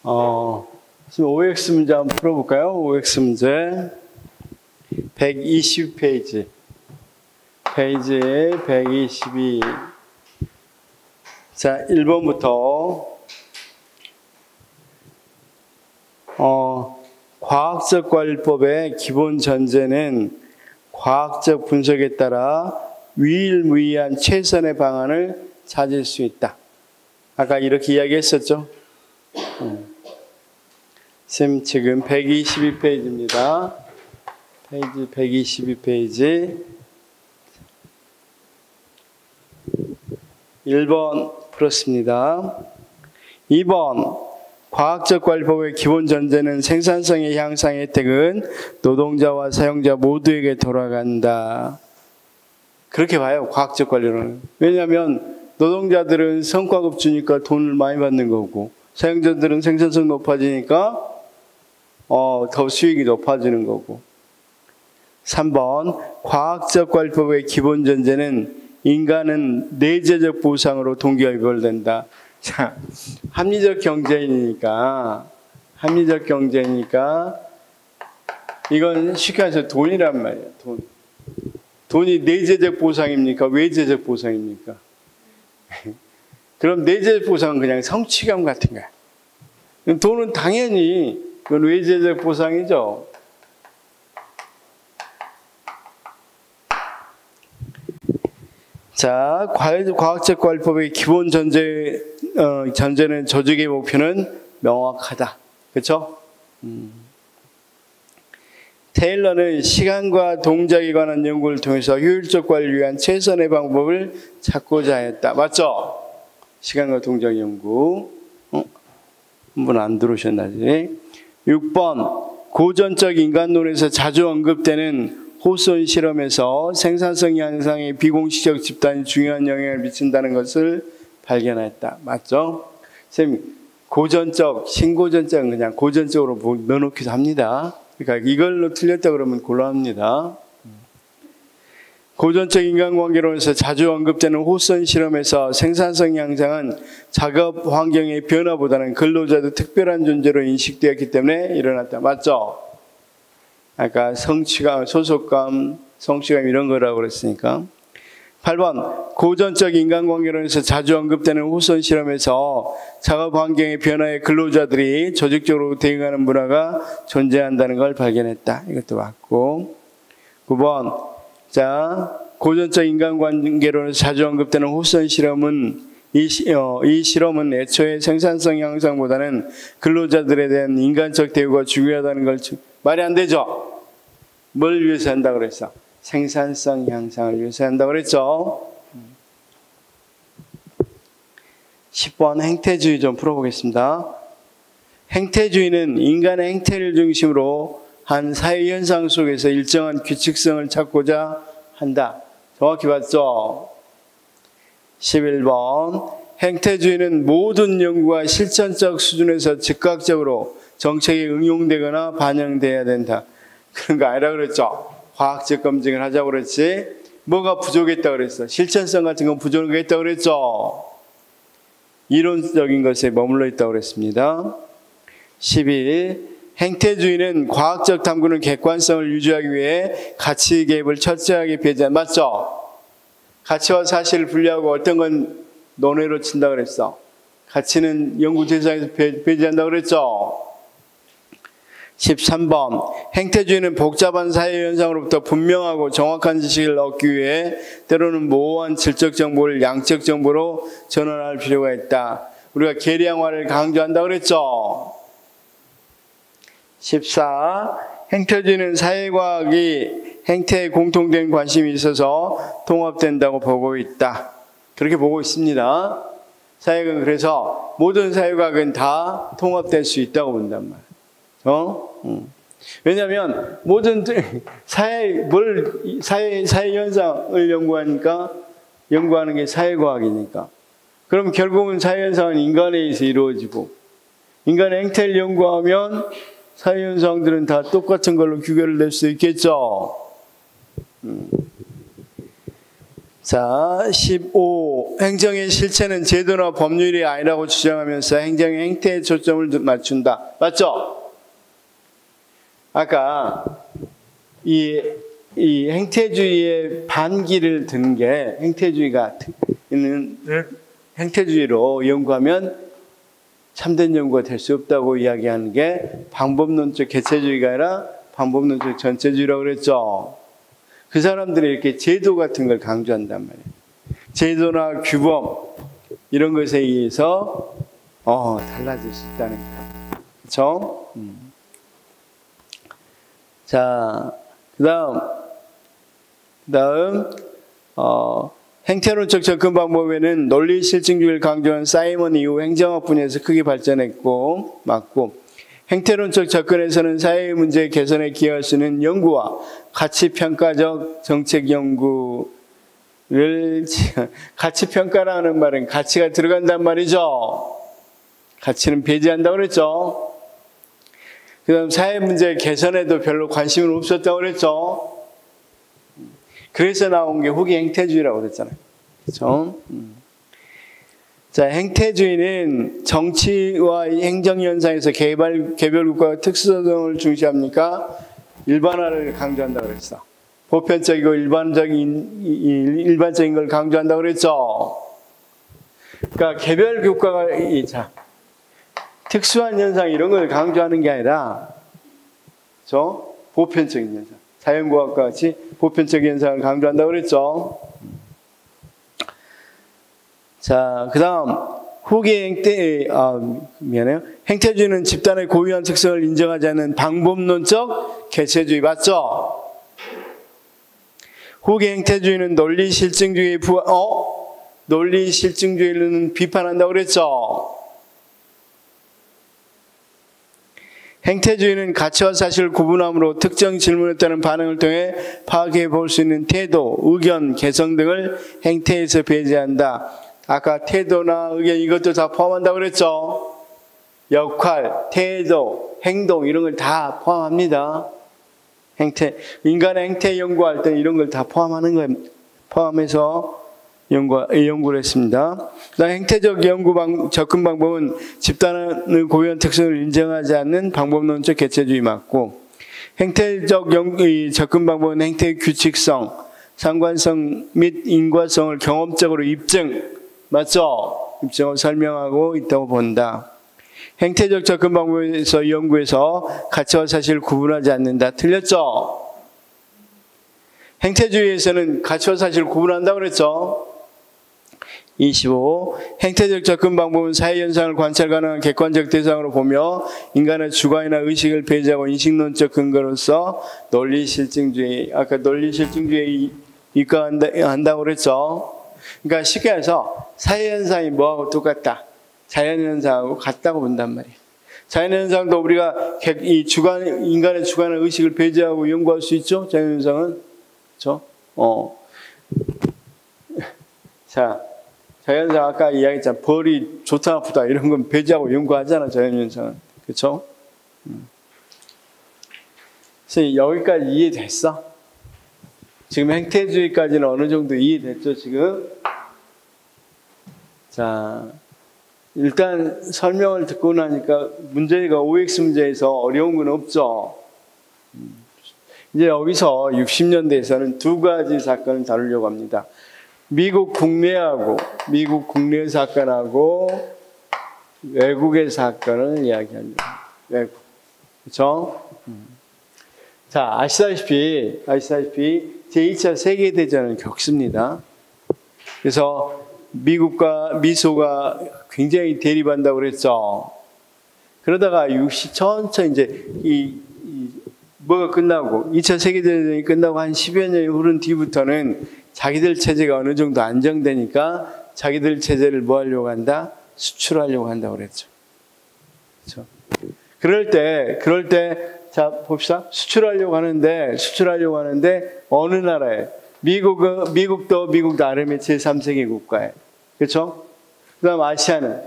지금 OX 문제 한번 풀어볼까요? OX 문제 120페이지. 페이지 122. 자, 1번부터 과학적 관리법의 기본 전제는 과학적 분석에 따라 유일무이한 최선의 방안을 찾을 수 있다. 아까 이렇게 이야기했었죠? 쌤 지금 122페이지입니다. 페이지 122페이지 1번 풀었습니다. 2번 과학적 관리법의 기본 전제는 생산성의 향상의 혜택은 노동자와 사용자 모두에게 돌아간다. 그렇게 봐요. 과학적 관리로는. 왜냐하면 노동자들은 성과급 주니까 돈을 많이 받는 거고 사용자들은 생산성 높아지니까 더 수익이 높아지는 거고. 3번 과학적 관리법의 기본 전제는 인간은 내재적 보상으로 동기부여된다. 자, 합리적 경제니까 이건 쉽게 말해서 돈이란 말이에요. 돈이 내재적 보상입니까? 외재적 보상입니까? 그럼 내재적 보상은 그냥 성취감 같은 거야. 돈은 당연히 그건 외재적 보상이죠. 자, 과학적 관리법의 기본 전제는 조직의 목표는 명확하다. 그렇죠? 테일러는 시간과 동작에 관한 연구를 통해서 효율적 관리를 위한 최선의 방법을 찾고자 했다. 맞죠? 시간과 동작 연구. 한 분 안 들어오셨나? 6번 고전적 인간론에서 자주 언급되는 호손 실험에서 생산성 향상에 비공식적 집단이 중요한 영향을 미친다는 것을 발견했다. 맞죠? 선생님, 고전적, 신고전적은 그냥 고전적으로 넣어놓기도 합니다. 그러니까 이걸로 틀렸다 그러면 곤란합니다. 고전적 인간관계론에서 자주 언급되는 호손 실험에서 생산성 향상은 작업 환경의 변화보다는 근로자도 특별한 존재로 인식되었기 때문에 일어났다. 맞죠? 아까 성취감, 소속감, 성취감 이런 거라고 그랬으니까. 8번 고전적 인간관계론에서 자주 언급되는 호손 실험에서 작업 환경의 변화에 근로자들이 조직적으로 대응하는 문화가 존재한다는 걸 발견했다. 이것도 맞고. 9번 자, 고전적 인간관계론에서 자주 언급되는 호손 실험은 이 실험은 애초에 생산성 향상보다는 근로자들에 대한 인간적 대우가 중요하다는 걸 말이 안 되죠? 뭘 위해서 한다고 그랬어? 생산성 향상을 위해서 한다고 그랬죠? 10번 행태주의 좀 풀어보겠습니다. 행태주의는 인간의 행태를 중심으로 한 사회현상 속에서 일정한 규칙성을 찾고자 한다. 정확히 봤죠? 11번 행태주의는 모든 연구가 실천적 수준에서 즉각적으로 정책에 응용되거나 반영돼야 된다. 그런 거 아니라 그랬죠? 과학적 검증을 하자고 그랬지. 뭐가 부족했다고 그랬어? 실천성 같은 건 부족했다고 그랬죠? 이론적인 것에 머물러 있다고 그랬습니다. 12. 행태주의는 과학적 탐구는 객관성을 유지하기 위해 가치 개입을 철저하게 배제한다. 맞죠? 가치와 사실을 분리하고 어떤 건 논외로 친다 그랬어. 가치는 연구 대상에서 배제한다 그랬죠. 13번 행태주의는 복잡한 사회 현상으로부터 분명하고 정확한 지식을 얻기 위해 때로는 모호한 질적 정보를 양적 정보로 전환할 필요가 있다. 우리가 계량화를 강조한다 그랬죠. 14. 행태주의는 사회과학이 행태에 공통된 관심이 있어서 통합된다고 보고 있다. 그렇게 보고 있습니다. 사회과학은 그래서 모든 사회과학은 다 통합될 수 있다고 본단 말이에요. 왜냐하면 모든 사회 현상을 연구하는 게 사회과학이니까. 그럼 결국은 사회 현상은 인간에 의해서 이루어지고 인간의 행태를 연구하면 사회 현상들은 다 똑같은 걸로 규결을 낼 수 있겠죠. 자, 15. 행정의 실체는 제도나 법률이 아니라고 주장하면서 행정의 행태에 초점을 맞춘다. 맞죠? 아까 이 행태주의의 반기를 든 게 행태주의로 연구하면 참된 연구가 될 수 없다고 이야기하는 게 방법론적 개체주의가 아니라 방법론적 전체주의라고 그랬죠. 그 사람들이 이렇게 제도 같은 걸 강조한단 말이에요. 제도나 규범 이런 것에 의해서 달라질 수 있다는 거. 그렇죠? 자, 그다음 행태론적 접근 방법에는 논리 실증주의를 강조한 사이먼 이후 행정학 분야에서 크게 발전했고 맞고, 행태론적 접근에서는 사회의 문제 개선에 기여할 수 있는 연구와 가치평가적 정책 연구를, 가치평가라는 말은 가치가 들어간단 말이죠. 가치는 배제한다고 그랬죠. 그 다음 사회 문제 개선에도 별로 관심은 없었다고 그랬죠. 그래서 나온 게 후기 행태주의라고 그랬잖아요. 그렇죠? 자, 행태주의는 정치와 행정현상에서 개별국가의 특수성을 중시합니까? 일반화를 강조한다고 그랬어. 보편적이고 일반적인 걸 강조한다고 그랬죠. 그러니까 개별국가가 특수한 현상 이런 걸 강조하는 게 아니라 보편적인 현상, 자연과학과 같이 보편적인 현상을 강조한다고 그랬죠. 자, 그 다음 후기 행태주의는 집단의 고유한 특성을 인정하지 않는 방법론적 개체주의. 맞죠? 후기 행태주의는 논리 실증주의를 비판한다고 그랬죠. 행태주의는 가치와 사실을 구분함으로 특정 질문에 따른 반응을 통해 파악해 볼 수 있는 태도, 의견, 개성 등을 행태에서 배제한다. 아까 태도나 의견 이것도 다 포함한다고 그랬죠. 역할, 태도, 행동 이런 걸 다 포함합니다. 인간의 행태 연구할 때 이런 걸 다 포함해서 연구를 했습니다. 행태적 접근 방법은 집단의 고유한 특성을 인정하지 않는 방법론적 개체주의 맞고, 행태적 접근 방법은 행태의 규칙성, 상관성 및 인과성을 경험적으로 입증, 맞죠? 입증을 설명하고 있다고 본다. 행태적 접근 방법에서 연구에서 가치와 사실을 구분하지 않는다. 틀렸죠? 행태주의에서는 가치와 사실을 구분한다고 그랬죠? 25. 행태적 접근 방법은 사회현상을 관찰 가능한 객관적 대상으로 보며 인간의 주관이나 의식을 배제하고 인식론적 근거로서 논리실증주의, 아까 논리실증주의에 입각한다고 그랬죠. 그러니까 쉽게 해서 사회현상이 뭐하고 똑같다. 자연현상하고 같다고 본단 말이에요. 자연현상도 우리가 인간의 주관이나 의식을 배제하고 연구할 수 있죠. 자연현상은. 그렇죠? 자, 자연현상 아까 이야기했잖아. 벌이 좋다 나쁘다 이런 건 배제하고 연구하잖아. 자연현상은. 그렇죠? 선생님 여기까지 이해됐어? 지금 행태주의까지는 어느 정도 이해됐죠? 지금? 자, 일단 설명을 듣고 나니까 문제가 OX 문제에서 어려운 건 없죠? 이제 여기서 60년대에서는 두 가지 사건을 다루려고 합니다. 미국 국내 사건하고 외국의 사건을 이야기합니다. 외국. 그렇죠? 자, 아시다시피 제2차 세계대전을 겪습니다. 그래서 미국과 미소가 굉장히 대립한다고 그랬죠. 그러다가 천천히 이제 뭐가 끝나고 2차 세계대전이 끝나고 한 10여 년이 흐른 뒤부터는 자기들 체제가 어느 정도 안정되니까 자기들 체제를 뭐 하려고 한다? 수출하려고 한다고 그랬죠. 그렇죠? 그럴 때 자, 봅시다. 수출하려고 하는데 어느 나라에 미국도 나름의 제3세계 국가에. 그렇죠? 그다음 아시아는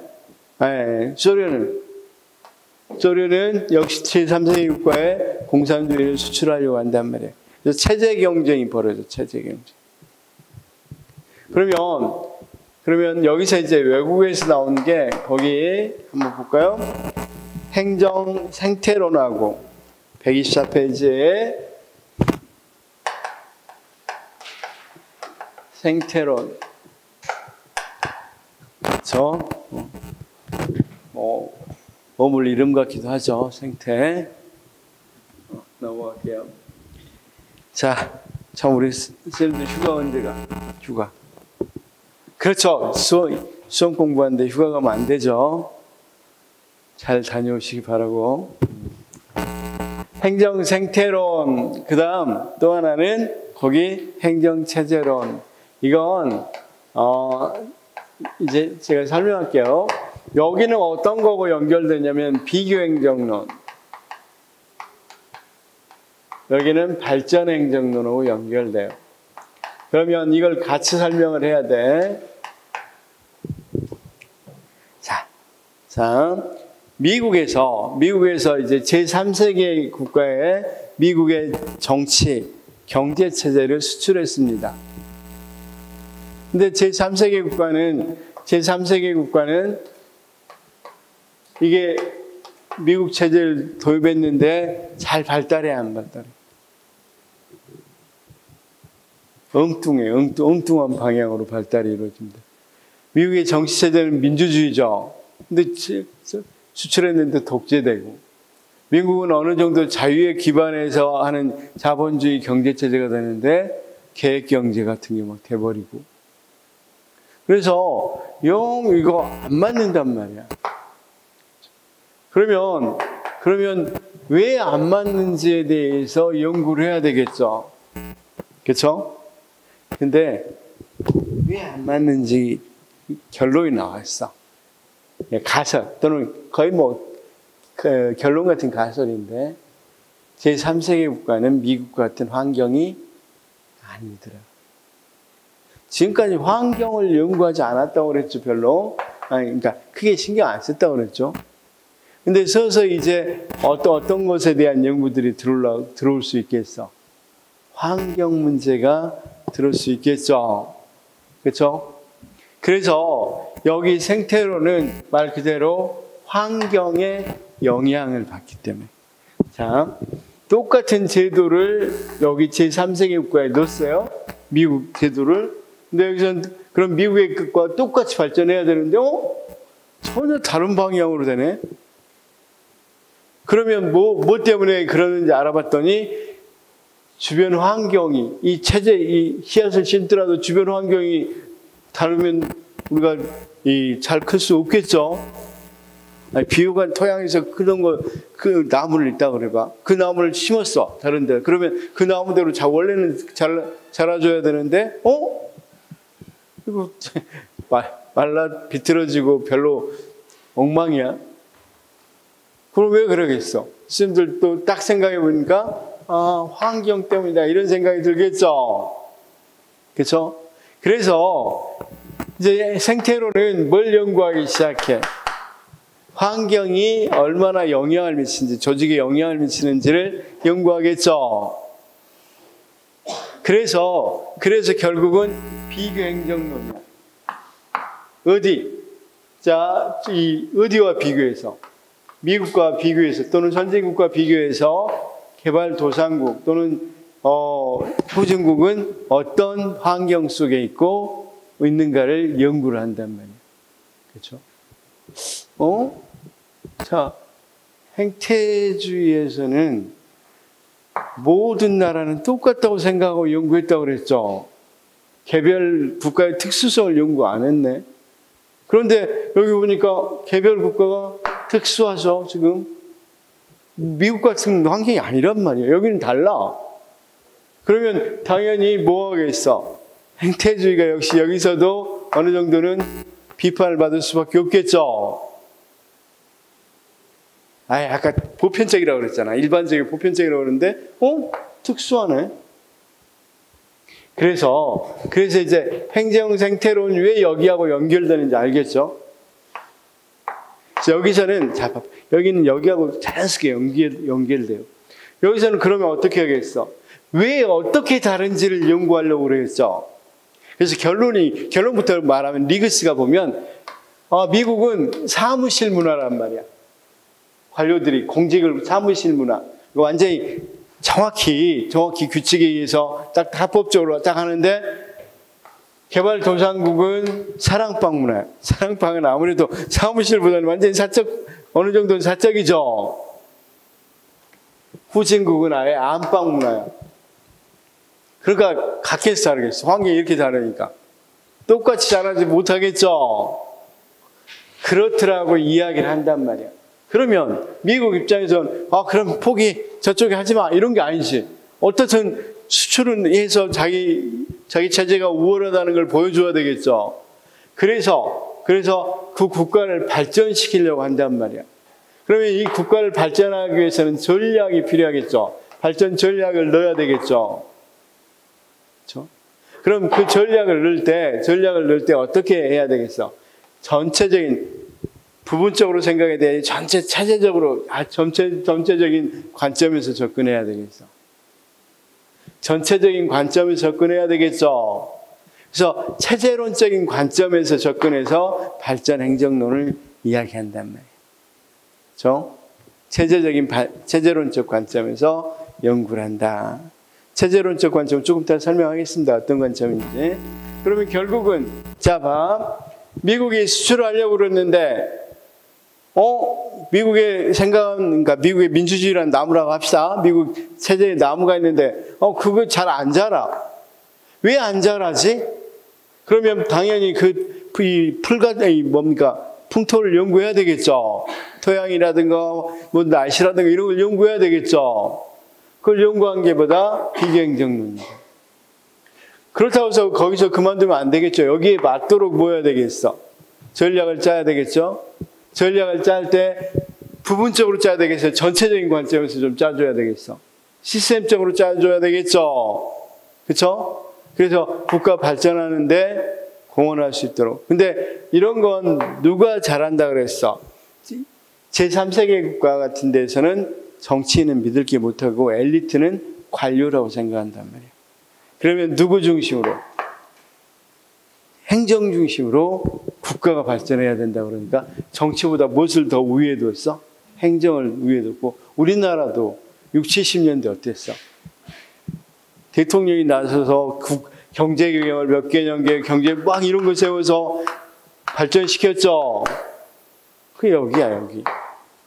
소련은 역시 제3세계 국가에 공산주의를 수출하려고 한단 말이에요. 그래서 체제 경쟁이 벌어져. 체제 경쟁. 그러면 여기서 이제 외국에서 나온 게 거기 한번 볼까요? 행정 생태론하고 124페이지에 생태론. 그렇죠? 어물 이름 같기도 하죠. 생태. 넘어갈게요. 자, 참 우리 쌤들 휴가 언제 가? 휴가. 그렇죠. 수험 공부하는데 휴가 가면 안 되죠. 잘 다녀오시기 바라고. 행정 생태론. 그 다음 또 하나는 거기 행정체제론. 이건 이제 제가 설명할게요. 여기는 어떤 거고 연결되냐면 비교행정론. 여기는 발전행정론하고 연결돼요. 그러면 이걸 같이 설명을 해야 돼. 자, 미국에서 이제 제3세계 국가에 미국의 정치, 경제 체제를 수출했습니다. 근데 제3세계 국가는 이게 미국 체제를 도입했는데 잘 발달해 안 발달해? 엉뚱한 방향으로 발달이 이루어집니다. 미국의 정치 체제는 민주주의죠. 근데 수출했는데 독재되고, 미국은 어느 정도 자유에 기반해서 하는 자본주의 경제 체제가 되는데 계획 경제 같은 게 막 돼버리고. 그래서 영 이거 안 맞는단 말이야. 그러면 왜 안 맞는지에 대해서 연구를 해야 되겠죠. 그렇죠? 근데 왜 안 맞는지 결론이 나와 있어. 가설 또는 거의 결론 같은 가설인데, 제3세계 국가는 미국 같은 환경이 아니더라. 지금까지 환경을 연구하지 않았다고 그랬죠. 별로. 그러니까 크게 신경 안 썼다고 그랬죠. 근데 서서히 이제 어떤 것에 대한 연구들이 들어올 수 있겠어. 환경 문제가 들어올 수 있겠죠. 그렇죠? 그래서 여기 생태론은 말 그대로 환경에 영향을 받기 때문에. 자, 똑같은 제도를 여기 제3세계 국가에 넣었어요. 미국 제도를. 근데 여기서는 그럼 미국의 것과 똑같이 발전해야 되는데, 전혀 다른 방향으로 되네. 그러면 뭐 때문에 그러는지 알아봤더니, 주변 환경이, 이 체제, 이 씨앗을 심더라도 주변 환경이 다르면 우리가 잘 클 수 없겠죠. 비옥한 토양에서 그 나무를 있다 그래봐. 그 나무를 심었어, 다른 데. 그러면 그 나무대로 원래는 자라줘야 되는데, 이거 말라 비틀어지고 별로 엉망이야. 그럼 왜 그러겠어? 스님들 또 딱 생각해 보니까, 환경 때문이다, 이런 생각이 들겠죠. 그렇죠? 그래서 이제 생태론은 뭘 연구하기 시작해? 환경이 얼마나 영향을 미치는지, 조직에 영향을 미치는지를 연구하겠죠. 그래서 결국은 비교행정론이야. 어디와 비교해서? 미국과 비교해서, 또는 선진국과 비교해서 개발도상국 또는 후진국은 어떤 환경 속에 있는가를 연구를 한단 말이에요. 그렇죠? 자, 행태주의에서는 모든 나라는 똑같다고 생각하고 연구했다고 그랬죠. 개별 국가의 특수성을 연구 안 했네. 그런데 여기 보니까 개별 국가가 특수하죠, 지금. 미국 같은 환경이 아니란 말이에요. 여기는 달라. 그러면 당연히 뭐 하겠어? 행태주의가 역시 여기서도 어느 정도는 비판을 받을 수밖에 없겠죠. 아까 보편적이라고 그랬잖아. 일반적이고 보편적이라고 그러는데, 특수하네. 그래서 이제 행정 생태론이 왜 여기하고 연결되는지 알겠죠? 여기서는, 여기는 여기하고 자연스럽게 연결돼요. 여기서는 그러면 어떻게 하겠어? 왜 어떻게 다른지를 연구하려고 그랬죠? 그래서 결론부터 말하면 리그스가 보면 미국은 사무실 문화란 말이야. 관료들이 공직을 사무실 문화. 이거 완전히 정확히 규칙에 의해서 딱 합법적으로 딱 하는데 개발도상국은 사랑방 문화야. 사랑방은 아무래도 사무실보다는 완전히 어느 정도는 사적이죠. 후진국은 아예 안방 문화야. 그러니까 같겠어, 다르겠어. 환경이 이렇게 다르니까. 똑같이 잘하지 못하겠죠. 그렇더라고 이야기를 한단 말이야. 그러면 미국 입장에서는 그럼 포기 저쪽에 하지 마 이런 게 아니지. 어떻든 수출은 해서 자기 체제가 우월하다는 걸 보여줘야 되겠죠. 그래서 그 국가를 발전시키려고 한단 말이야. 그러면 이 국가를 발전하기 위해서는 전략이 필요하겠죠. 발전 전략을 넣어야 되겠죠. 그렇죠? 그럼 그 전략을 넣을 때 어떻게 해야 되겠어? 부분적으로 생각에 대해 체제적으로 전체적인 관점에서 접근해야 되겠어. 전체적인 관점에서 접근해야 되겠죠. 그래서 체제론적인 관점에서 접근해서 발전 행정론을 이야기한단 말이에요. 그렇죠? 체제론적 관점에서 연구를 한다. 체제론적 관점 조금 이따 설명하겠습니다. 어떤 관점인지. 그러면 결국은 미국이 수출을 하려고 그랬는데 미국의 그러니까 미국의 민주주의라는 나무라고 합시다. 미국 체제에 나무가 있는데 그거 잘 안 자라. 왜 안 자라지? 그러면 당연히 풍토를 연구해야 되겠죠. 토양이라든가 날씨라든가 이런 걸 연구해야 되겠죠. 그걸 연구한 게 보다 비경쟁론이에요. 그렇다고 해서 거기서 그만두면 안 되겠죠. 여기에 맞도록 뭐 해야 되겠어? 전략을 짜야 되겠죠. 전략을 짤 때 부분적으로 짜야 되겠어요. 전체적인 관점에서 좀 짜줘야 되겠어. 시스템적으로 짜줘야 되겠죠. 그렇죠? 그래서 국가 발전하는데 공헌할 수 있도록. 근데 이런 건 누가 잘한다 그랬어? 제3세계 국가 같은 데서는 정치인은 믿을 게 못하고 엘리트는 관료라고 생각한단 말이에요. 그러면 누구 중심으로? 행정 중심으로 국가가 발전해야 된다 그러니까 정치보다 무엇을 더 위에 뒀어? 행정을 위에 뒀고 우리나라도 60, 70년대 어땠어? 대통령이 나서서 경제개혁을 몇 개년 경제 막 이런 거 세워서 발전시켰죠. 그게 여기야 여기.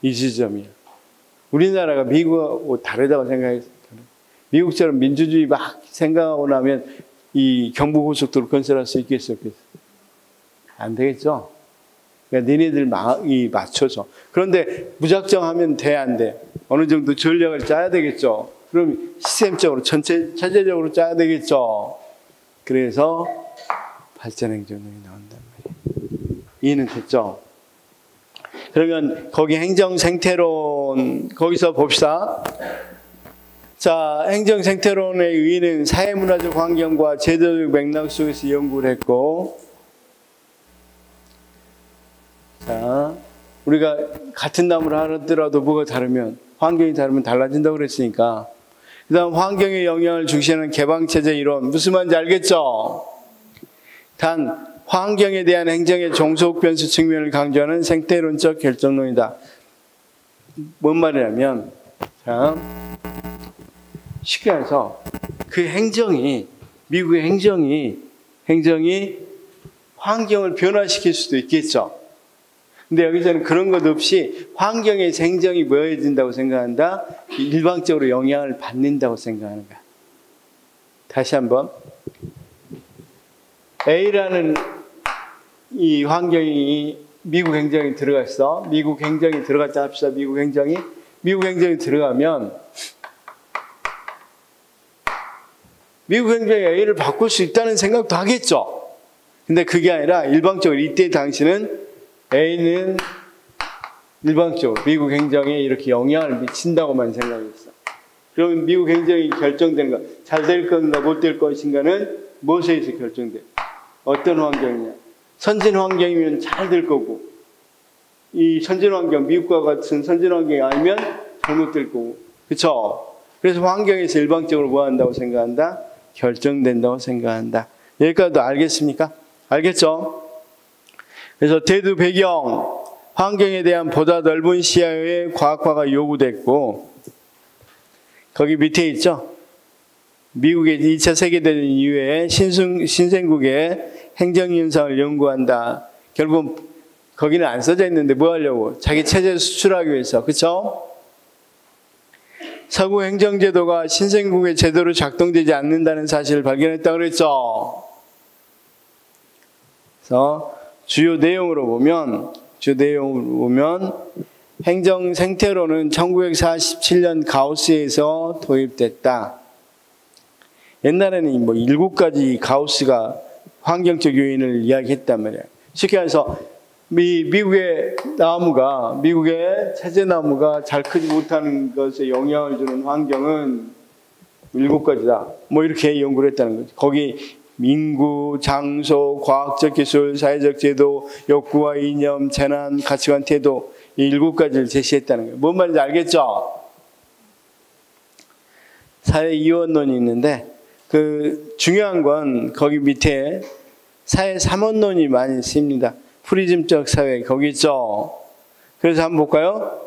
이 지점이야. 우리나라가 미국하고 다르다고 생각했어. 미국처럼 민주주의 막 생각하고 나면 이 경부고속도로 건설할 수 있겠어? 안 되겠죠? 그러니까 니네들 맞춰서. 그런데 무작정 하면 돼, 안 돼? 어느 정도 전략을 짜야 되겠죠? 그럼 시스템적으로, 체제적으로 짜야 되겠죠? 그래서 발전행정론이 나온단 말이에요. 이해는 됐죠? 그러면 거기 행정생태론, 거기서 봅시다. 자, 행정생태론의 의의는 사회문화적 환경과 제도적 맥락 속에서 연구를 했고, 자, 우리가 같은 나무를 하더라도 뭐가 다르면, 환경이 다르면 달라진다고 그랬으니까, 그 다음 환경의 영향을 중시하는 개방체제 이론, 무슨 말인지 알겠죠? 단, 환경에 대한 행정의 종속 변수 측면을 강조하는 생태론적 결정론이다. 뭔 말이냐면, 자, 쉽게 해서 그 미국의 행정이 환경을 변화시킬 수도 있겠죠. 근데 여기서는 그런 것 없이 환경의 행정이 뭐해진다고 생각한다? 일방적으로 영향을 받는다고 생각하는 거야. 다시 한번. A라는 이 환경이 미국 행정이 들어갔어. 미국 행정이 들어갔다 합시다. 미국 행정이 들어가면 미국 행정이 A를 바꿀 수 있다는 생각도 하겠죠. 근데 그게 아니라 일방적으로 이때 당시는 A는 일방적으로 미국 행정에 이렇게 영향을 미친다고만 생각했어. 그러면 미국 행정이 결정되는 거, 잘 될 건가 못 될 것인가는 무엇에 의해서 결정돼? 어떤 환경이냐? 선진 환경이면 잘 될 거고, 이 선진 환경, 미국과 같은 선진 환경이 아니면 잘못될 거고, 그렇죠? 그래서 환경에서 일방적으로 뭐 한다고 생각한다? 결정된다고 생각한다. 여기까지도 알겠습니까? 알겠죠? 그래서 대두 배경, 환경에 대한 보다 넓은 시야의 과학화가 요구됐고, 거기 밑에 있죠? 미국의 2차 세계대전 이후에 신생국의 행정현상을 연구한다. 결국은 거기는 안 써져 있는데 뭐 하려고? 자기 체제를 수출하기 위해서. 그렇죠? 서구 행정제도가 신생국의 제도로 작동되지 않는다는 사실을 발견했다고 그랬죠. 그래서 주요 내용으로 보면 행정 생태론은 1947년 가우스에서 도입됐다. 옛날에는 뭐 7가지 가우스가 환경적 요인을 이야기했단 말이에요. 쉽게 말해서 미국의 차제나무가 잘 크지 못하는 것에 영향을 주는 환경은 7가지다. 뭐 이렇게 연구를 했다는 거죠. 거기 인구, 장소, 과학적 기술, 사회적 제도, 욕구와 이념, 재난, 가치관, 태도, 이 7가지를 제시했다는 거예요. 뭔 말인지 알겠죠? 사회 이원론이 있는데 그 중요한 건 거기 밑에 사회 3원론이 많이 씁니다. 프리즘적 사회 거기 있죠. 그래서 한번 볼까요?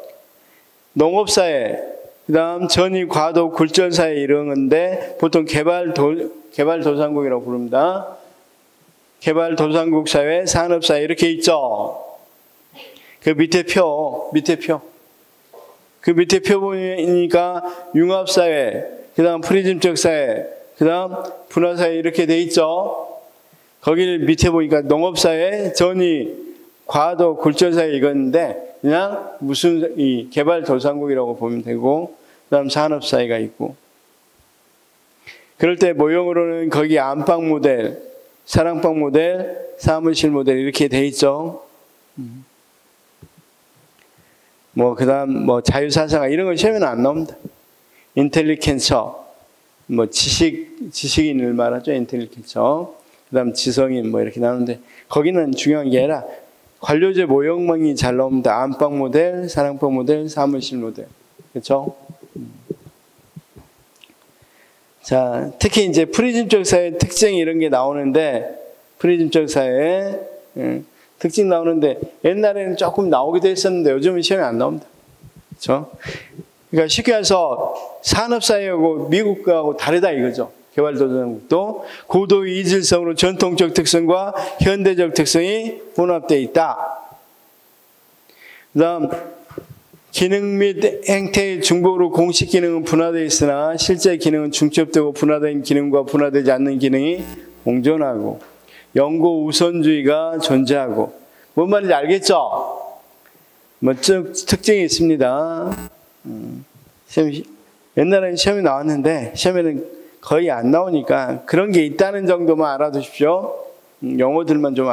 농업사회, 그 다음 전이 과도 굴절사회 이런 건데 보통 개발도상국이라고 부릅니다. 개발도상국 사회, 산업사회 이렇게 있죠. 그 밑에 표. 그 밑에 표 보니까 융합사회, 그 다음 프리즘적 사회, 그 다음 분화사회 이렇게 돼 있죠. 거기를 밑에 보니까 농업사회, 전이, 과도, 굴절사회 이건데 그냥 무슨 이 개발도상국이라고 보면 되고 그 다음 산업사회가 있고 그럴 때 모형으로는 거기 안방 모델, 사랑방 모델, 사무실 모델 이렇게 돼 있죠. 뭐 그 다음 뭐 자유사상가 이런 건 시험에는 안 나옵니다. 인텔리켄처, 뭐 지식인을 말하죠. 인텔리켄처. 그 다음 지성인 뭐 이렇게 나오는데 거기는 중요한 게 아니라 관료제 모형망이 잘 나옵니다. 안방 모델, 사랑방 모델, 사무실 모델. 그렇죠? 자, 특히 이제 프리즘적 사회 특징 이런 게 나오는데 프리즘적 사회 특징 나오는데 옛날에는 조금 나오기도 했었는데 요즘은 시험에 안 나옵니다. 그렇죠? 그러니까 쉽게 해서 산업사회하고 미국하고 다르다 이거죠. 개발도상국도 고도의 이질성으로 전통적 특성과 현대적 특성이 혼합되어 있다. 그 다음 기능 및 행태의 중복으로 공식 기능은 분화되어 있으나 실제 기능은 중첩되고 분화된 기능과 분화되지 않는 기능이 공존하고 연구 우선주의가 존재하고 뭔 말인지 알겠죠? 뭐 특징이 있습니다. 옛날에는 시험이 나왔는데 시험에는 거의 안 나오니까 그런 게 있다는 정도만 알아두십시오. 영어들만 좀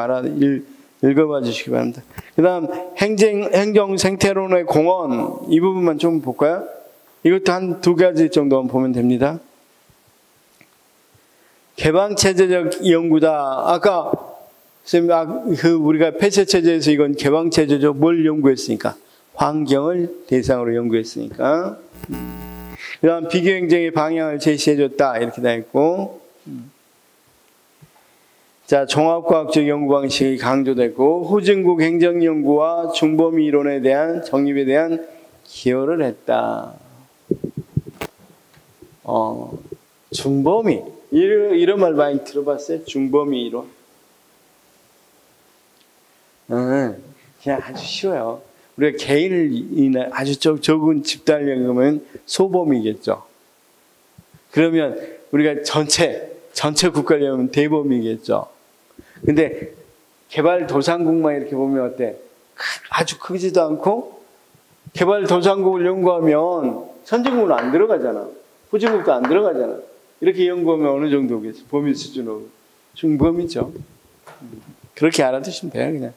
읽어봐 주시기 바랍니다. 그 다음 행정 생태론의 공헌 이 부분만 좀 볼까요? 이것도 한 2가지 정도만 보면 됩니다. 개방체제적 연구다. 아까 우리가 폐쇄체제에서 이건 개방체제죠. 뭘 연구했으니까? 환경을 대상으로 연구했으니까. 그 다음 비교행정의 방향을 제시해줬다. 이렇게 돼 있고. 자, 종합과학적 연구 방식이 강조됐고, 후진국 행정연구와 중범위 이론에 대한 정립에 대한 기여를 했다. 중범위. 이런 말 많이 들어봤어요? 중범위 이론. 그냥 아주 쉬워요. 우리가 개인을 아주 적은 집단을 연구하면 소범위겠죠. 그러면 우리가 전체 국가를 연구하면 대범위겠죠. 근데 개발도상국만 이렇게 보면 어때? 아주 크지도 않고 개발도상국을 연구하면 선진국은 안 들어가잖아. 후진국도 안 들어가잖아. 이렇게 연구하면 어느 정도겠어? 범위 수준으로. 중범위죠. 그렇게 알아두시면 돼요, 그냥.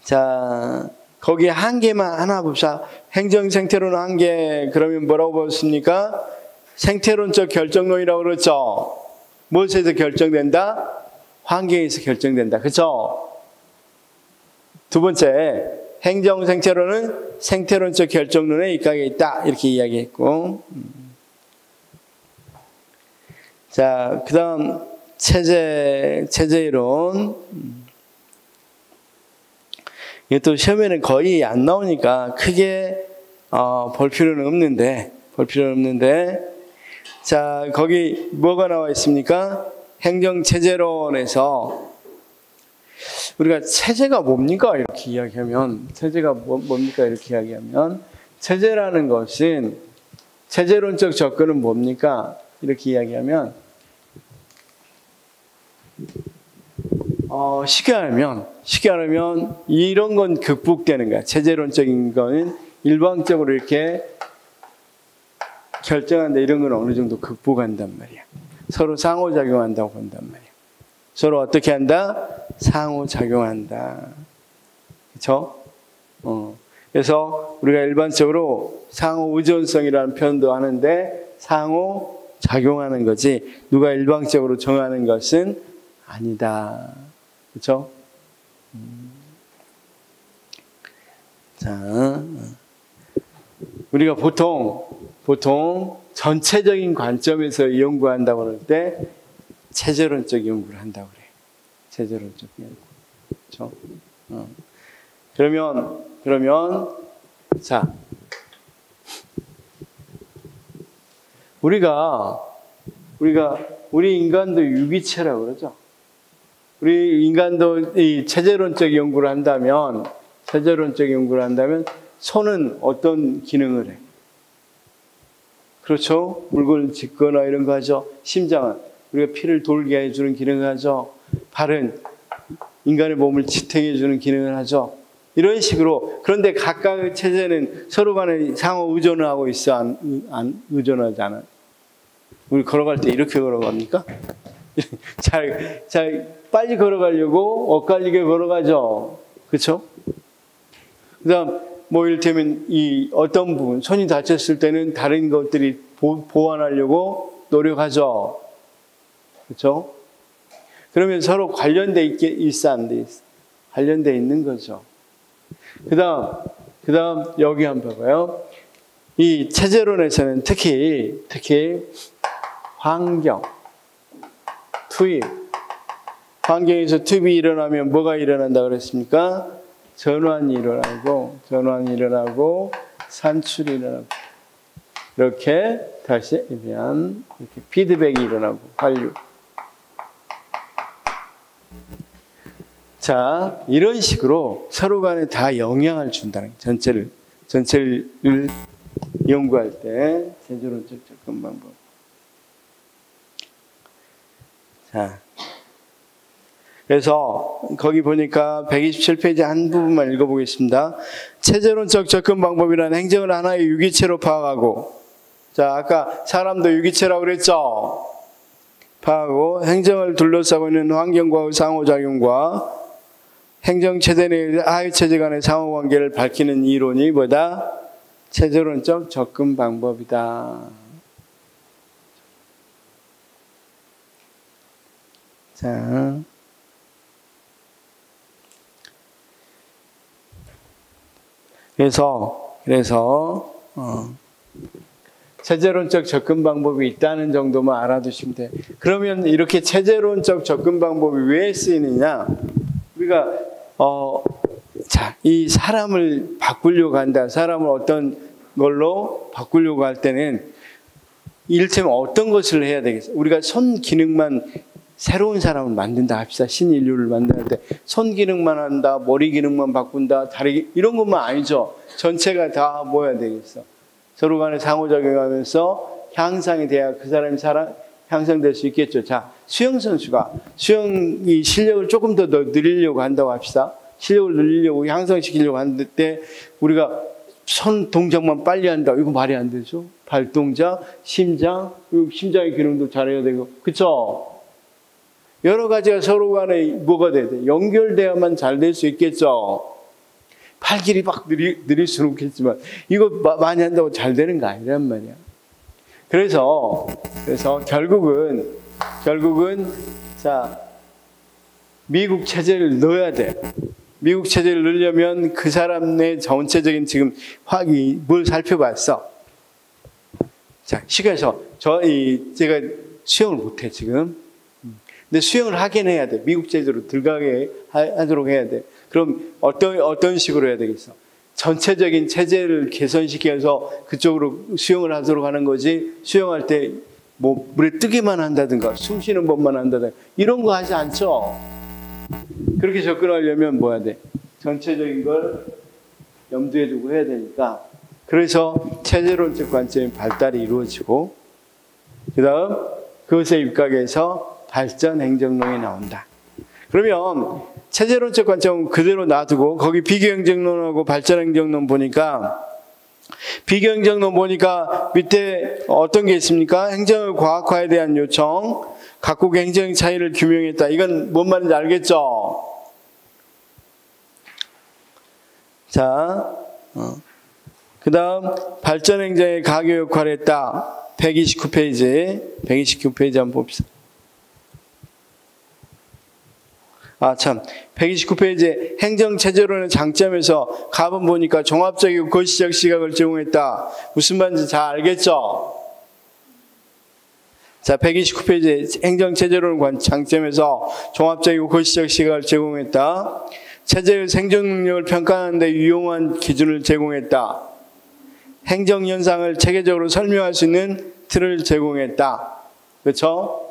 자, 거기에 한계만 하나 봅시다. 행정 생태론 한계, 그러면 뭐라고 보셨습니까? 생태론적 결정론이라고 그랬죠. 무엇에서 결정된다? 환경에서 결정된다. 그렇죠? 두 번째, 행정 생태론은 생태론적 결정론에 입각해 있다. 이렇게 이야기했고. 자, 그 다음 체제 이론. 이것도 시험에는 거의 안 나오니까 크게 볼 필요는 없는데, 자, 거기 뭐가 나와 있습니까? 행정체제론에서 우리가 체제가 뭡니까? 이렇게 이야기하면, 체제라는 것은, 체제론적 접근은 뭡니까? 이렇게 이야기하면, 쉽게 하면 이런 건 극복되는 거야. 체제론적인 거는 일방적으로 이렇게 결정한다. 이런 건 어느 정도 극복한단 말이야. 서로 상호작용한다고 본단 말이야. 서로 어떻게 한다? 상호작용한다. 그렇죠? 그래서 우리가 일반적으로 상호의존성이라는 표현도 하는데 상호작용하는 거지 누가 일방적으로 정하는 것은 아니다. 그렇죠? 자, 우리가 보통 전체적인 관점에서 연구한다고 할 때 체제론적 연구를 한다고 그래. 체제론적 연구. 그렇죠? 그러면 자, 우리 인간도 유기체라고 그러죠. 우리 인간도 이 체제론적 연구를 한다면 손은 어떤 기능을 해? 그렇죠? 물건을 짚거나 이런 거 하죠. 심장은 우리가 피를 돌게 해주는 기능을 하죠. 발은 인간의 몸을 지탱해 주는 기능을 하죠. 이런 식으로. 그런데 각각의 체제는 서로 간에 상호 의존을 하고 있어? 안 의존하지 않아? 우리 걸어갈 때 이렇게 걸어갑니까? 잘 빨리 걸어가려고 엇갈리게 걸어가죠. 그렇죠? 그다음 이를테면 이 어떤 부분 손이 다쳤을 때는 다른 것들이 보완하려고 노력하죠. 그렇죠? 그러면 서로 관련돼 있어 안 돼 있어? 관련돼 있는 거죠. 그다음 여기 한번 봐봐요. 이 체제론에서는 특히 환경, 투입. 환경에서 투입이 일어나면 뭐가 일어난다 그랬습니까? 전환이 일어나고 산출이 일어나고 이렇게 다시 대한 이렇게 피드백이 일어나고 환류. 자, 이런 식으로 서로 간에 다 영향을 준다는 전체를 연구할 때 체제론적 접근 방법. 자, 그래서 거기 보니까 127페이지 한 부분만 읽어보겠습니다. 체제론적 접근 방법이란 행정을 하나의 유기체로 파악하고, 자, 아까 사람도 유기체라고 그랬죠? 파악하고 행정을 둘러싸고 있는 환경과의 상호작용과 행정체제 내 하위체제 간의 상호관계를 밝히는 이론이 뭐다? 체제론적 접근 방법이다. 자, 그래서 체제론적 접근 방법이 있다는 정도만 알아두시면 돼. 그러면 이렇게 체제론적 접근 방법이 왜 쓰이느냐? 우리가 이 사람을 바꾸려고 한다. 사람을 어떤 걸로 바꾸려고 할 때는 이를테면 어떤 것을 해야 되겠어요? 우리가 손 기능만 새로운 사람을 만든다 합시다. 신인류를 만들 때 손 기능만 한다, 머리 기능만 바꾼다, 다리 이런 것만 아니죠. 전체가 다 뭐야 되겠어? 서로 간에 상호작용하면서 향상이 돼야 그 사람이 향상될 수 있겠죠. 자, 수영 선수가 수영이 실력을 조금 더 늘리려고 한다고 합시다. 실력을 늘리려고 향상시키려고 하는데 때 우리가 손 동작만 빨리 한다. 이거 말이 안 되죠. 발 동작, 심장의 기능도 잘해야 되고, 그렇죠? 여러 가지가 서로 간에 뭐가 돼야 돼? 연결돼야만 잘 될 수 있겠죠. 팔길이 막 느릴 수는 없겠지만 이거 많이 한다고 잘 되는 거 아니란 말이야. 그래서 결국은 자, 미국 체제를 넣어야 돼. 미국 체제를 넣으려면 그 사람의 전체적인 지금 뭘 살펴봤어. 자, 시간에서 제가 수용을 못해 지금. 근데 수용을 하긴 해야 돼. 미국 제도로 들어가게 하도록 해야 돼. 그럼 어떤 식으로 해야 되겠어? 전체적인 체제를 개선시켜서 그쪽으로 수용을 하도록 하는 거지. 수용할 때 뭐 물에 뜨기만 한다든가 숨 쉬는 법만 한다든가 이런 거 하지 않죠. 그렇게 접근하려면 뭐 해야 돼? 전체적인 걸 염두에 두고 해야 되니까. 그래서 체제론적 관점의 발달이 이루어지고 그 다음 그것에 입각해서 발전 행정론이 나온다. 그러면 체제론적 관점은 그대로 놔두고 거기 비교행정론하고 발전행정론 보니까 비교행정론 보니까 밑에 어떤 게 있습니까? 행정의 과학화에 대한 요청, 각국의 행정 차이를 규명했다. 이건 뭔 말인지 알겠죠? 자, 그 다음 발전행정의 가교 역할을 했다. 129페이지 한번 봅시다. 129페이지에 행정체제론의 장점에서 가본 보니까 종합적이고 거시적 시각을 제공했다. 무슨 말인지 잘 알겠죠? 자, 129페이지에 행정체제론의 장점에서 종합적이고 거시적 시각을 제공했다. 체제의 생존 능력을 평가하는 데 유용한 기준을 제공했다. 행정현상을 체계적으로 설명할 수 있는 틀을 제공했다. 그렇죠?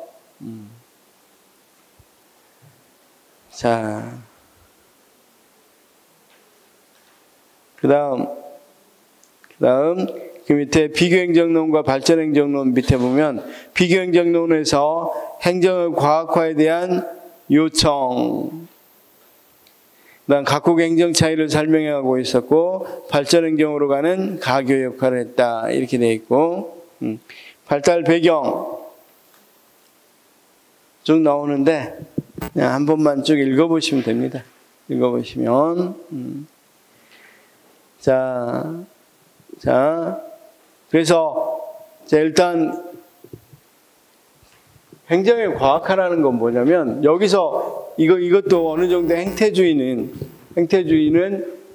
자, 그 다음 그 밑에 비교행정론과 발전행정론 밑에 보면 비교행정론에서 행정의 과학화에 대한 요청, 그다음 각국 행정 차이를 설명하고 있었고 발전행정으로 가는 가교 역할을 했다. 이렇게 되어 있고 발달 배경 쭉 나오는데 그냥 한 번만 쭉 읽어보시면 됩니다. 읽어보시면 자 그래서 일단 행정의 과학화라는 건 뭐냐면 여기서 이것도 어느 정도 행태주의는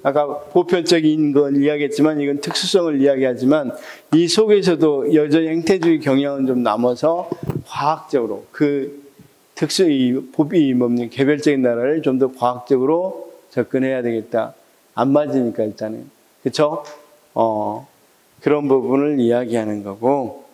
아까 보편적인 걸 이야기했지만 이건 특수성을 이야기하지만 이 속에서도 여전히 행태주의 경향은 좀 남아서 과학적으로 법이 개별적인 나라를 좀 더 과학적으로 접근해야 되겠다. 안 맞으니까 일단은. 그렇죠? 그런 부분을 이야기하는 거고.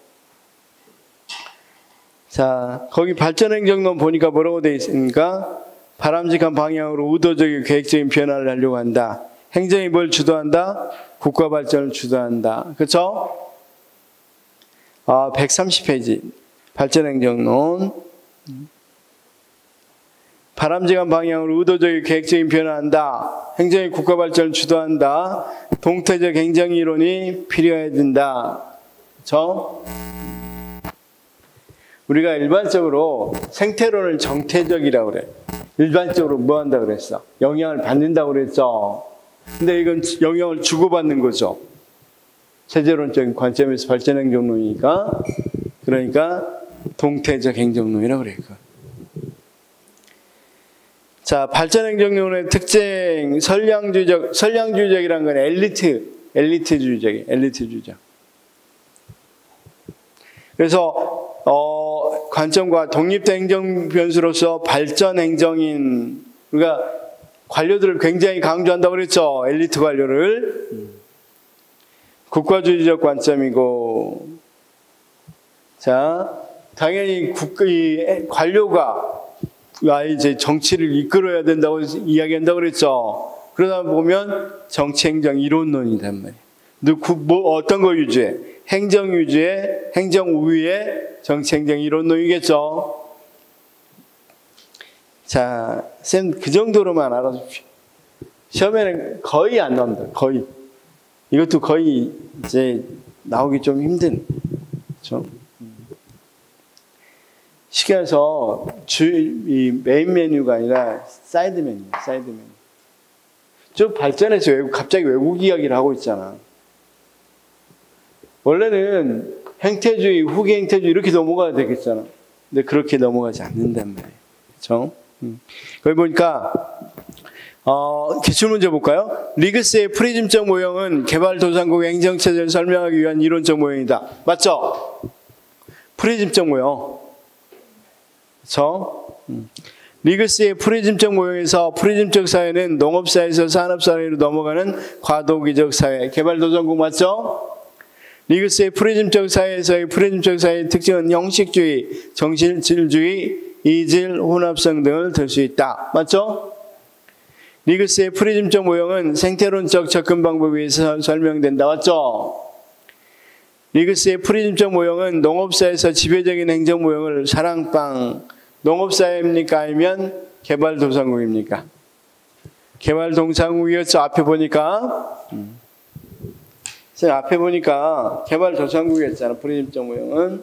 자, 거기 발전행정론 보니까 뭐라고 되어 있습니까? 바람직한 방향으로 의도적이고 계획적인 변화를 하려고 한다. 행정이 뭘 주도한다? 국가 발전을 주도한다. 그렇죠? 130페이지 발전행정론. 바람직한 방향으로 의도적이고 계획적인 변화한다. 행정이 국가 발전을 주도한다. 동태적 행정 이론이 필요해야 된다. 그렇죠? 우리가 일반적으로 생태론을 정태적이라고 그래. 일반적으로 뭐 한다고 그랬어? 영향을 받는다고 그랬죠. 근데 이건 영향을 주고받는 거죠. 체제론적인 관점에서 발전행정론이니까. 그러니까 동태적 행정론이라고 그래요. 자, 발전행정론의 특징, 선량주의적이라는 건 엘리트주의적. 그래서 관점과 독립된 행정 변수로서 발전 행정인, 우리가 관료들을 굉장히 강조한다고 그랬죠. 엘리트 관료를. 국가주의적 관점이고, 자, 당연히 관료가 이제 정치를 이끌어야 된다고 이야기한다고 그랬죠. 그러다 보면 정치행정 이론론이란 말이에요. 어떤 거 유지해? 행정 유지에, 행정 우위에 정치행정 이론론이겠죠. 자, 쌤 그 정도로만 알아주십시오. 시험에는 거의 안 나옵니다. 거의. 이것도 거의 이제 나오기 좀 힘든. 그렇죠? 시켜서 이 메인 메뉴가 아니라 사이드 메뉴. 좀 발전해서 갑자기 외국 이야기를 하고 있잖아. 원래는 행태주의, 후기 행태주의 이렇게 넘어가야 되겠잖아. 근데 그렇게 넘어가지 않는단 말이에요. 그렇죠? 거기 보니까 기출문제 볼까요? 리그스의 프리즘적 모형은 개발도상국의 행정체제를 설명하기 위한 이론적 모형이다. 맞죠? 프리즘적 모형. 그렇죠? 리그스의 프리즘적 모형에서 프리즘적 사회는 농업사회에서 산업사회로 넘어가는 과도기적 사회, 개발도상국 맞죠? 리그스의 프리즘적 사회에서의 프리즘적 사회의 특징은 형식주의, 정실주의, 이질, 혼합성 등을 들 수 있다. 맞죠? 리그스의 프리즘적 모형은 생태론적 접근 방법에 의해서 설명된다. 맞죠? 리그스의 프리즘적 모형은 농업사회에서 지배적인 행정 모형을 사랑방, 농업사회입니까? 아니면 개발도상국입니까? 개발도상국이었죠. 앞에 보니까. 앞에 보니까 개발도상국이었잖아. 프리즘적 모형은.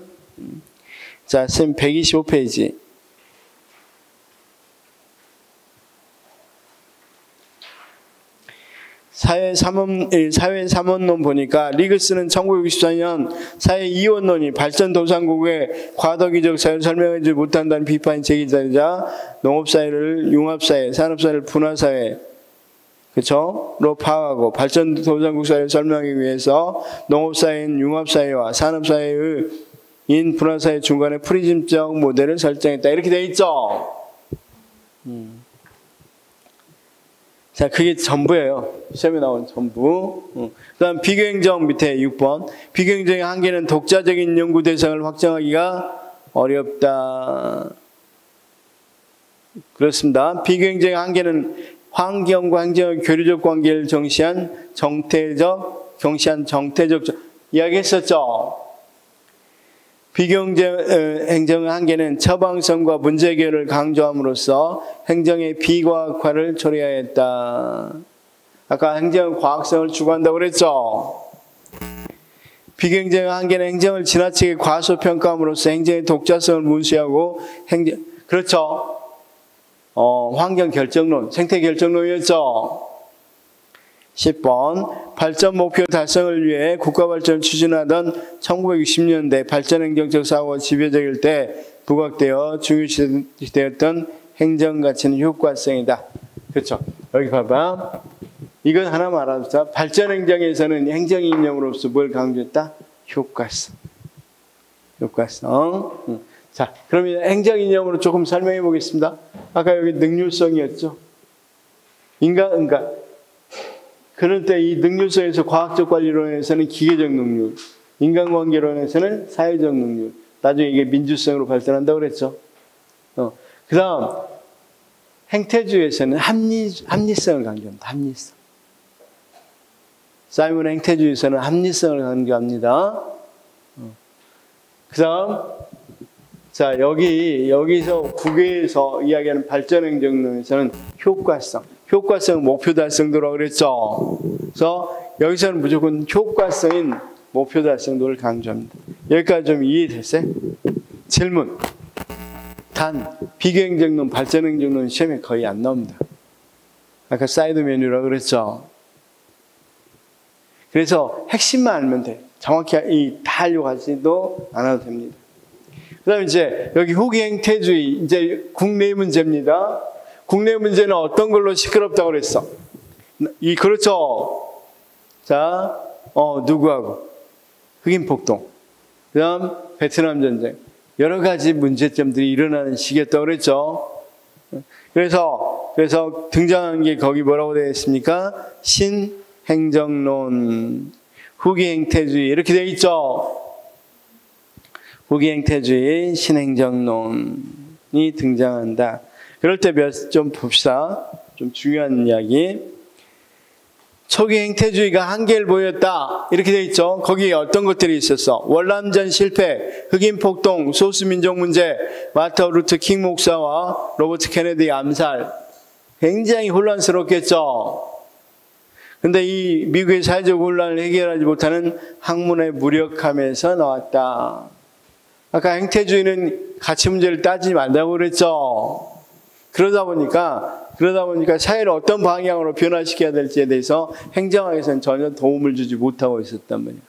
자, 쌤 125페이지. 사회 3원론 보니까 리그스는 1964년 사회 2원론이 발전도상국의 과도기적 사회를 설명하지 못한다는 비판이 제기되자 농업사회를 융합사회, 산업사회를 분화사회 그쵸?로 파악하고 발전도상국 사회를 설명하기 위해서 농업사회인 융합사회와 산업사회인 분화사회 중간에 프리즘적 모델을 설정했다. 이렇게 돼 있죠? 자, 그게 전부예요. 시험에 나온 전부. 그 다음 비교행정 밑에 6번. 비교행정의 한계는 독자적인 연구 대상을 확정하기가 어렵다. 그렇습니다. 비교행정의 한계는 환경과 행정의 교류적 관계를 경시한 정태적 이야기했었죠. 비교행정의 한계는 처방성과 문제 해결을 강조함으로써 행정의 비과학화를 처리하였다. 아까 행정은 과학성을 추구한다고 그랬죠. 비교행정의 한계는 행정을 지나치게 과소평가함으로써 행정의 독자성을 무시하고 그렇죠. 환경 결정론, 생태 결정론이었죠. 10번 발전 목표 달성을 위해 국가 발전을 추진하던 1960년대 발전행정적 사고가 지배적일 때 부각되어 중요시되었던 행정가치는 효과성이다. 그렇죠. 여기 봐봐. 이건 하나 말하자. 발전행정에서는 행정이념으로서 뭘 강조했다? 효과성. 자, 그러면 행정이념으로 조금 설명해 보겠습니다. 아까 여기 능률성이었죠. 그럴 때 이 능률성에서 과학적 관리론에서는 기계적 능률, 인간관계론에서는 사회적 능률, 나중에 이게 민주성으로 발전한다고 그랬죠. 그 다음 행태주의에서는 합리성을 강조합니다. 합리성. 사이먼 행태주의에서는 합리성을 강조합니다. 그 다음 자, 여기서 국외에서 이야기하는 발전행정론에서는 효과성 목표 달성도라고 그랬죠. 그래서 여기서는 무조건 효과성인 목표 달성도를 강조합니다. 여기까지 좀 이해됐어요? 질문. 단 비교행정론, 발전행정론 시험에 거의 안 나옵니다. 아까 사이드 메뉴라고 그랬죠. 그래서 핵심만 알면 돼. 정확히 다 하려고 하지도 않아도 됩니다. 그 다음에 이제 여기 후기 행태주의, 이제 국내 문제입니다. 국내 문제는 어떤 걸로 시끄럽다고 그랬어? 그렇죠. 자, 누구하고? 흑인 폭동. 그 다음 베트남 전쟁. 여러 가지 문제점들이 일어나는 시기였다고 그랬죠. 그래서 등장한 게 거기 뭐라고 되어 있습니까? 신행정론, 후기 행태주의 이렇게 되어 있죠. 후기 행태주의, 신행정론이 등장한다. 그럴 때 좀 봅시다. 좀 중요한 이야기. 초기 행태주의가 한계를 보였다. 이렇게 돼 있죠. 거기에 어떤 것들이 있었어? 월남전 실패, 흑인 폭동, 소수민족 문제, 마틴 루터 킹 목사와 로버트 케네디 암살. 굉장히 혼란스럽겠죠. 근데 이 미국의 사회적 혼란을 해결하지 못하는 학문의 무력함에서 나왔다. 아까 행태주의는 가치 문제를 따지지 말라고 그랬죠. 그러다 보니까 사회를 어떤 방향으로 변화시켜야 될지에 대해서 행정학에서는 전혀 도움을 주지 못하고 있었단 말이에요.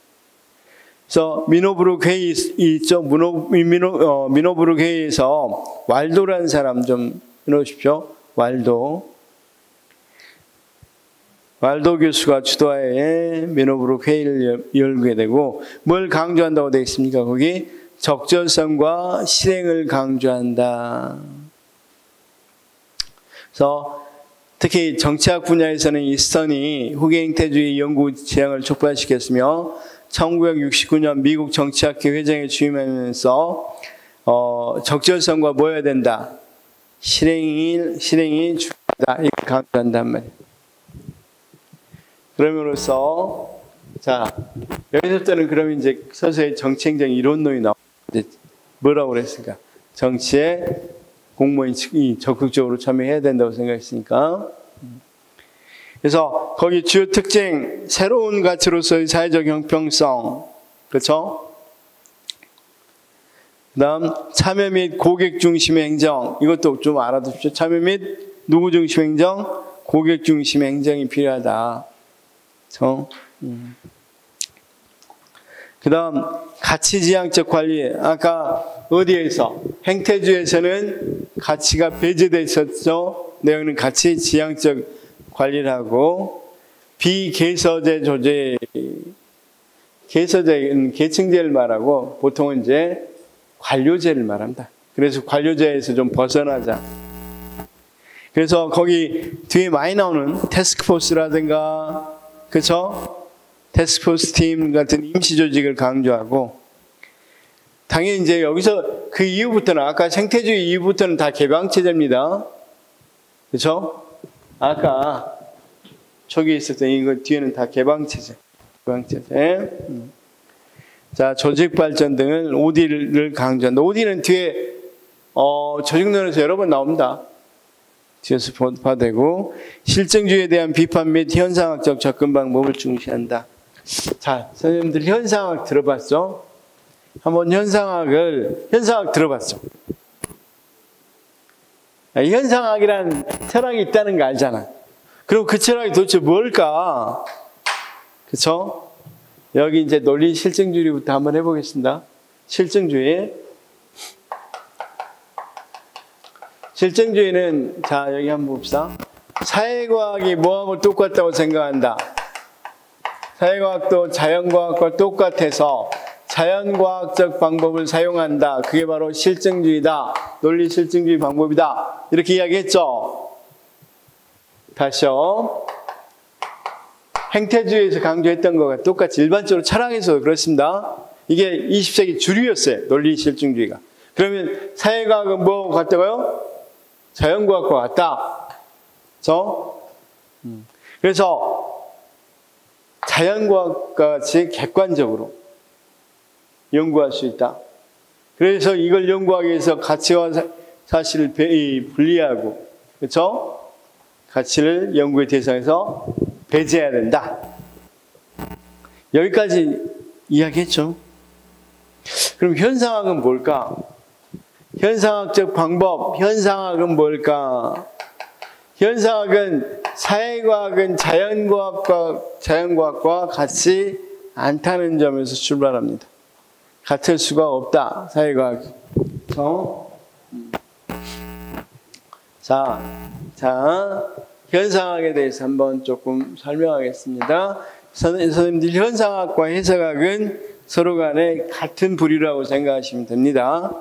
그래서 미노브룩 회의 있죠. 미노브룩 회의에서 왈도라는 사람 좀 해놓으십시오. 왈도 교수가 주도하에 미노브룩 회의를 열게 되고 뭘 강조한다고 되어 있습니까? 거기 적절성과 실행을 강조한다. 그래서 특히 정치학 분야에서는 이스턴이 후계 행태주의 연구 지향을 촉발시켰으며 1969년 미국 정치학회 회장에 취임하면서 적절성과 뭐 해야 된다? 실행이 중요하다. 이렇게 강조한단 말이에요. 그럼으로써 자 여기서부터는 그럼 이제 서서히 정치행정 이론론이 나오고 이제 뭐라고 그랬을까? 정치에 공무원이 적극적으로 참여해야 된다고 생각했으니까. 그래서 거기 주요 특징, 새로운 가치로서의 사회적 형평성, 그렇죠? 그다음 참여 및 고객 중심의 행정, 이것도 좀 알아두십시오. 참여 및 누구 중심 행정, 고객 중심 행정이 필요하다. 그렇죠? 그다음 가치지향적 관리. 아까 어디에서 행태주에서는 가치가 배제돼 있었죠. 내용은 가치지향적 관리를 하고 비계서제 조제, 계서제는 계층제를 말하고 보통은 이제 관료제를 말합니다. 그래서 관료제에서 좀 벗어나자. 그래서 거기 뒤에 많이 나오는 태스크포스라든가, 그렇죠? 태스크포스 팀 같은 임시 조직을 강조하고, 당연히 이제 여기서 그 이후부터는, 아까 생태주의 이후부터는 다 개방체제입니다. 그렇죠? 아까 저기 있었던 이거 뒤에는 다 개방체제. 개방체제. 자, 조직 발전 등을 OD를 강조한다. OD는 뒤에 조직론에서 여러 번 나옵니다. 뒤에서 봐도 되고, 실증주의에 대한 비판 및 현상학적 접근 방법을 중시한다. 자, 선생님들 현상학 들어봤죠? 한번 현상학 들어봤죠? 현상학이란 철학이 있다는 거 알잖아. 그럼 그 철학이 도대체 뭘까? 그쵸? 여기 이제 논리 실증주의부터 한번 해보겠습니다. 실증주의. 실증주의는, 자, 여기 한번 봅시다. 사회과학이 뭐하고 똑같다고 생각한다. 사회과학도 자연과학과 똑같아서 자연과학적 방법을 사용한다. 그게 바로 실증주의다. 논리 실증주의 방법이다. 이렇게 이야기했죠. 다시요. 행태주의에서 강조했던 거가 똑같이 일반적으로 철학에서도 그렇습니다. 이게 20세기 주류였어요. 논리 실증주의가. 그러면 사회과학은 뭐 같다고요? 자연과학과 같다. 그래서 자연과학과 같이 객관적으로 연구할 수 있다. 그래서 이걸 연구하기 위해서 가치와 사실을 분리하고, 그렇죠? 가치를 연구의 대상에서 배제해야 된다. 여기까지 이야기했죠. 그럼 현상학은 뭘까? 현상학적 방법, 현상학은 뭘까? 현상학은 사회과학은 자연과학과 같이 않다는 점에서 출발합니다. 같을 수가 없다, 사회과학. 자, 현상학에 대해서 한번 조금 설명하겠습니다. 선생님들 현상학과 해석학은 서로 간에 같은 부류라고 생각하시면 됩니다.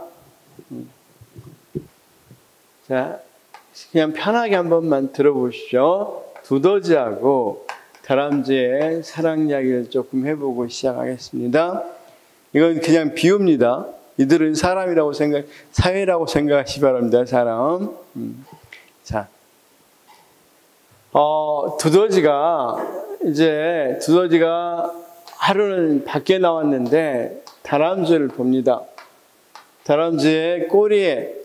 자, 그냥 편하게 한 번만 들어보시죠. 두더지하고 다람쥐의 사랑 이야기를 조금 해보고 시작하겠습니다. 이건 그냥 비유입니다. 이들은 사람이라고 사회라고 생각하시기 바랍니다. 사람. 자, 두더지가 하루는 밖에 나왔는데 다람쥐를 봅니다. 다람쥐의 꼬리에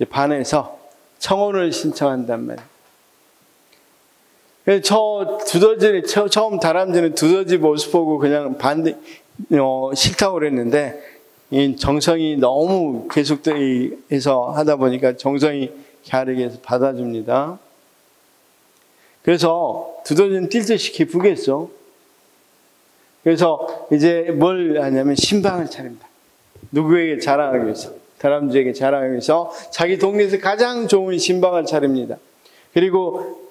반해서 청혼을 신청한단 말이에요. 그래서 처음 다람쥐는 두더지 모습 보고 그냥 싫다고 그랬는데, 이 정성이 너무 계속해서 하다 보니까 정성이 갸르게 해서 받아줍니다. 그래서 두더지는 뛸 듯이 기쁘게 했어. 그래서 이제 뭘 하냐면 신방을 차립니다. 누구에게 자랑하기 위해서, 다람쥐에게 자랑하기 위해서 자기 동네에서 가장 좋은 신방을 차립니다. 그리고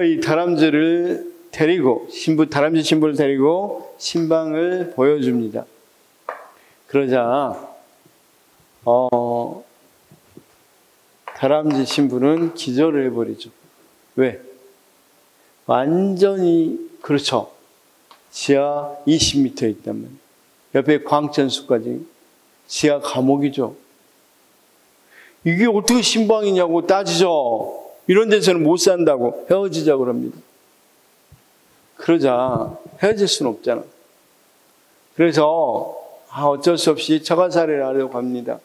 이 다람쥐를 데리고, 다람쥐 신부를 데리고 신방을 보여줍니다. 그러자 다람쥐 신부는 기절을 해버리죠. 왜? 완전히 그렇죠. 지하 20m 있단 말이에요. 옆에 광천수까지 지하 감옥이죠. 이게 어떻게 신방이냐고 따지죠. 이런 데서는 못 산다고 헤어지자고 합니다. 그러자 헤어질 수는 없잖아. 그래서 어쩔 수 없이 처가살이를 하려고 합니다.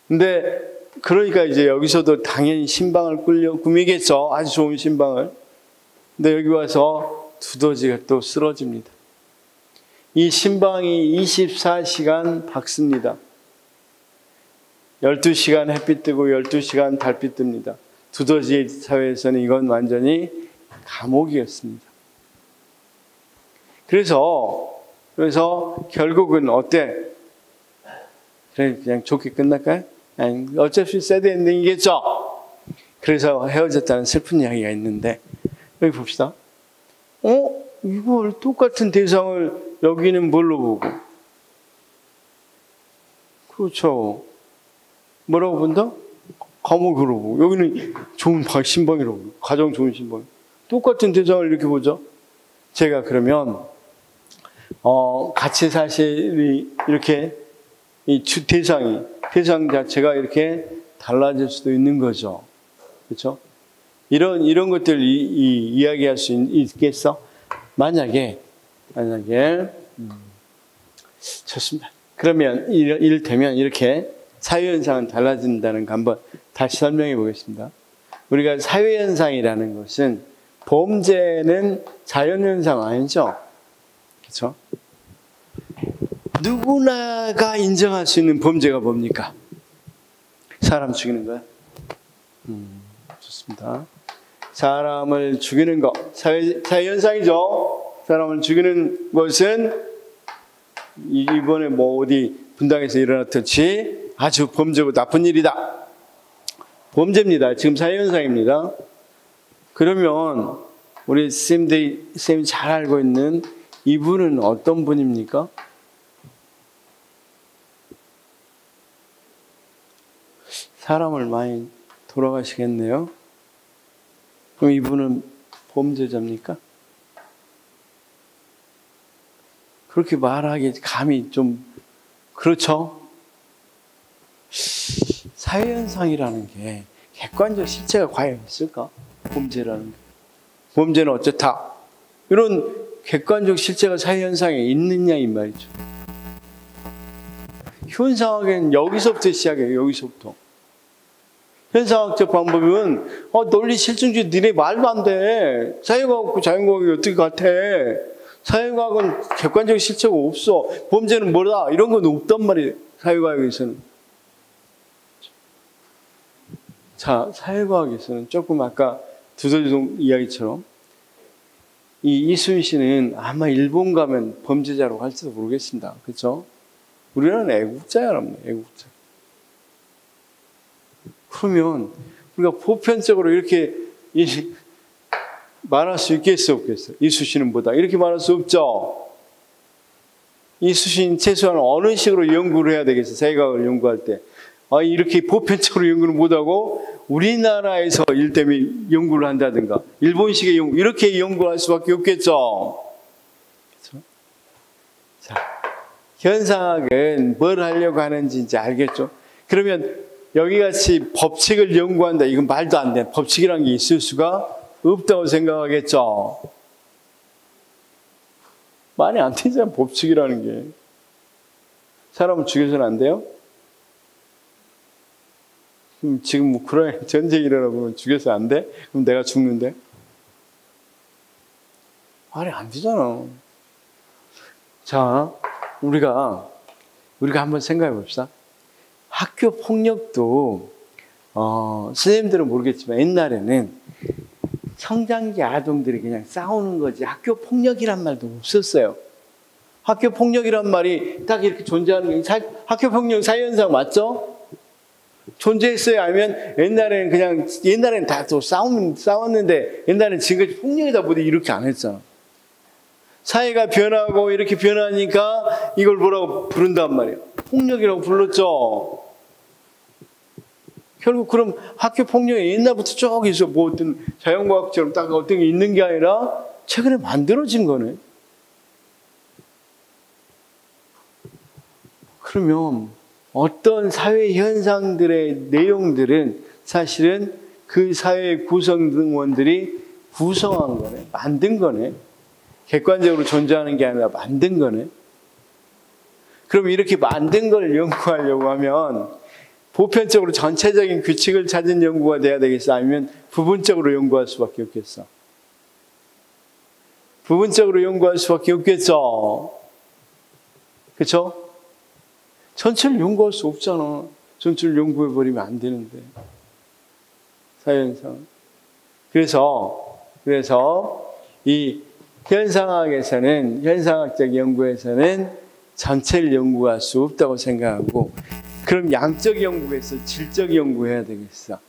근데 그러니까 이제 여기서도 당연히 신방을 꾸미겠죠. 아주 좋은 신방을. 근데 여기 와서 두더지가 또 쓰러집니다. 이 신방이 24시간 밝습니다. 12시간 햇빛 뜨고 12시간 달빛 뜹니다. 두더지 사회에서는 이건 완전히 감옥이었습니다. 그래서 결국은 어때? 그래, 그냥 좋게 끝날까요? 아니, 어차피 새드 엔딩이겠죠? 그래서 헤어졌다는 슬픈 이야기가 있는데, 여기 봅시다. 이걸 똑같은 대상을 여기는 뭘로 보고? 그렇죠. 뭐라고 본다? 감옥으로 보고. 여기는 좋은 신방이라고 보고. 가장 좋은 신방. 똑같은 대상을 이렇게 보죠. 제가 그러면, 같이 사실이 이렇게, 대상 자체가 이렇게 달라질 수도 있는 거죠. 그렇죠? 이런 것들 이야기할 수 있겠어? 만약에, 좋습니다. 그러면, 이를테면 이렇게 사회현상은 달라진다는 거 한번 다시 설명해 보겠습니다. 우리가 사회현상이라는 것은 범죄는 자연현상 아니죠? 그렇죠? 누구나가 인정할 수 있는 범죄가 뭡니까? 사람 죽이는 거야? 좋습니다. 사람을 죽이는 것, 사회현상이죠. 사람을 죽이는 것은 이번에 어디 분당에서 일어났듯이 아주 범죄고 나쁜 일이다. 범죄입니다. 지금 사회현상입니다. 그러면 우리 쌤이 잘 알고 있는 이분은 어떤 분입니까? 사람을 많이 돌아가시겠네요. 그럼 이분은 범죄자입니까? 그렇게 말하기 감이 좀 그렇죠? 사회현상이라는 게 객관적 실체가 과연 있을까? 범죄라는 게. 범죄는 어쩌다. 이런 객관적 실체가 사회현상에 있느냐 이 말이죠. 현상학은 여기서부터 시작해요. 여기서부터. 현상학적 방법은 논리 실증주의 니네 말도 안 돼. 사회과학과 자연과학이 어떻게 같아. 사회과학은 객관적 실체가 없어. 범죄는 뭐다. 이런 건 없단 말이에요. 사회과학에서는. 자, 사회과학에서는 조금 아까 두더지동 이야기처럼 이순 씨는 아마 일본 가면 범죄자라고 할지도 모르겠습니다. 그렇죠? 우리는 애국자야, 애국자. 그러면 우리가 보편적으로 이렇게 말할 수 있겠어, 없겠어? 이순 씨는 뭐다? 이렇게 말할 수 없죠. 이순 씨는 최소한 어느 식으로 연구를 해야 되겠어? 사회과학을 연구할 때. 이렇게 보편적으로 연구를 못하고 우리나라에서 일 때문에 연구를 한다든가 일본식의 연구 이렇게 연구할 수밖에 없겠죠. 그렇죠? 자, 현상학은 뭘 하려고 하는지 이제 알겠죠. 그러면 여기같이 법칙을 연구한다 이건 말도 안 돼. 법칙이라는 게 있을 수가 없다고 생각하겠죠. 말이 안 되잖아. 법칙이라는 게. 사람을 죽여서는 안 돼요? 그럼 지금 우크라이나 전쟁이 일어나면 죽여서 안 돼? 그럼 내가 죽는데? 말이 안 되잖아. 자, 우리가 한번 생각해 봅시다. 학교 폭력도 선생님들은 모르겠지만 옛날에는 성장기 아동들이 그냥 싸우는 거지 학교 폭력이란 말도 없었어요. 학교 폭력이란 말이 딱 이렇게 존재하는 게 학교 폭력 사회현상 맞죠? 존재했어요? 아니면 옛날에는 다 또 싸웠는데 옛날에는 지금까지 폭력이다 보니 이렇게 안 했잖아. 사회가 변하고 이렇게 변하니까 이걸 뭐라고 부른단 말이에요. 폭력이라고 불렀죠. 결국 그럼 학교 폭력이 옛날부터 쭉 있어. 뭐 어떤 자연과학처럼 딱 어떤 게 있는 게 아니라 최근에 만들어진 거네. 그러면 어떤 사회 현상들의 내용들은 사실은 그 사회의 구성원들이 구성한 거네. 만든 거네. 객관적으로 존재하는 게 아니라 만든 거네. 그럼 이렇게 만든 걸 연구하려고 하면 보편적으로 전체적인 규칙을 찾은 연구가 돼야 되겠어? 아니면 부분적으로 연구할 수밖에 없겠어? 부분적으로 연구할 수밖에 없겠죠? 그렇죠? 전체를 연구할 수 없잖아. 전체를 연구해버리면 안 되는데. 사회현상. 그래서 이 현상학적 연구에서는 전체를 연구할 수 없다고 생각하고, 그럼 양적 연구에서 질적 연구해야 되겠어.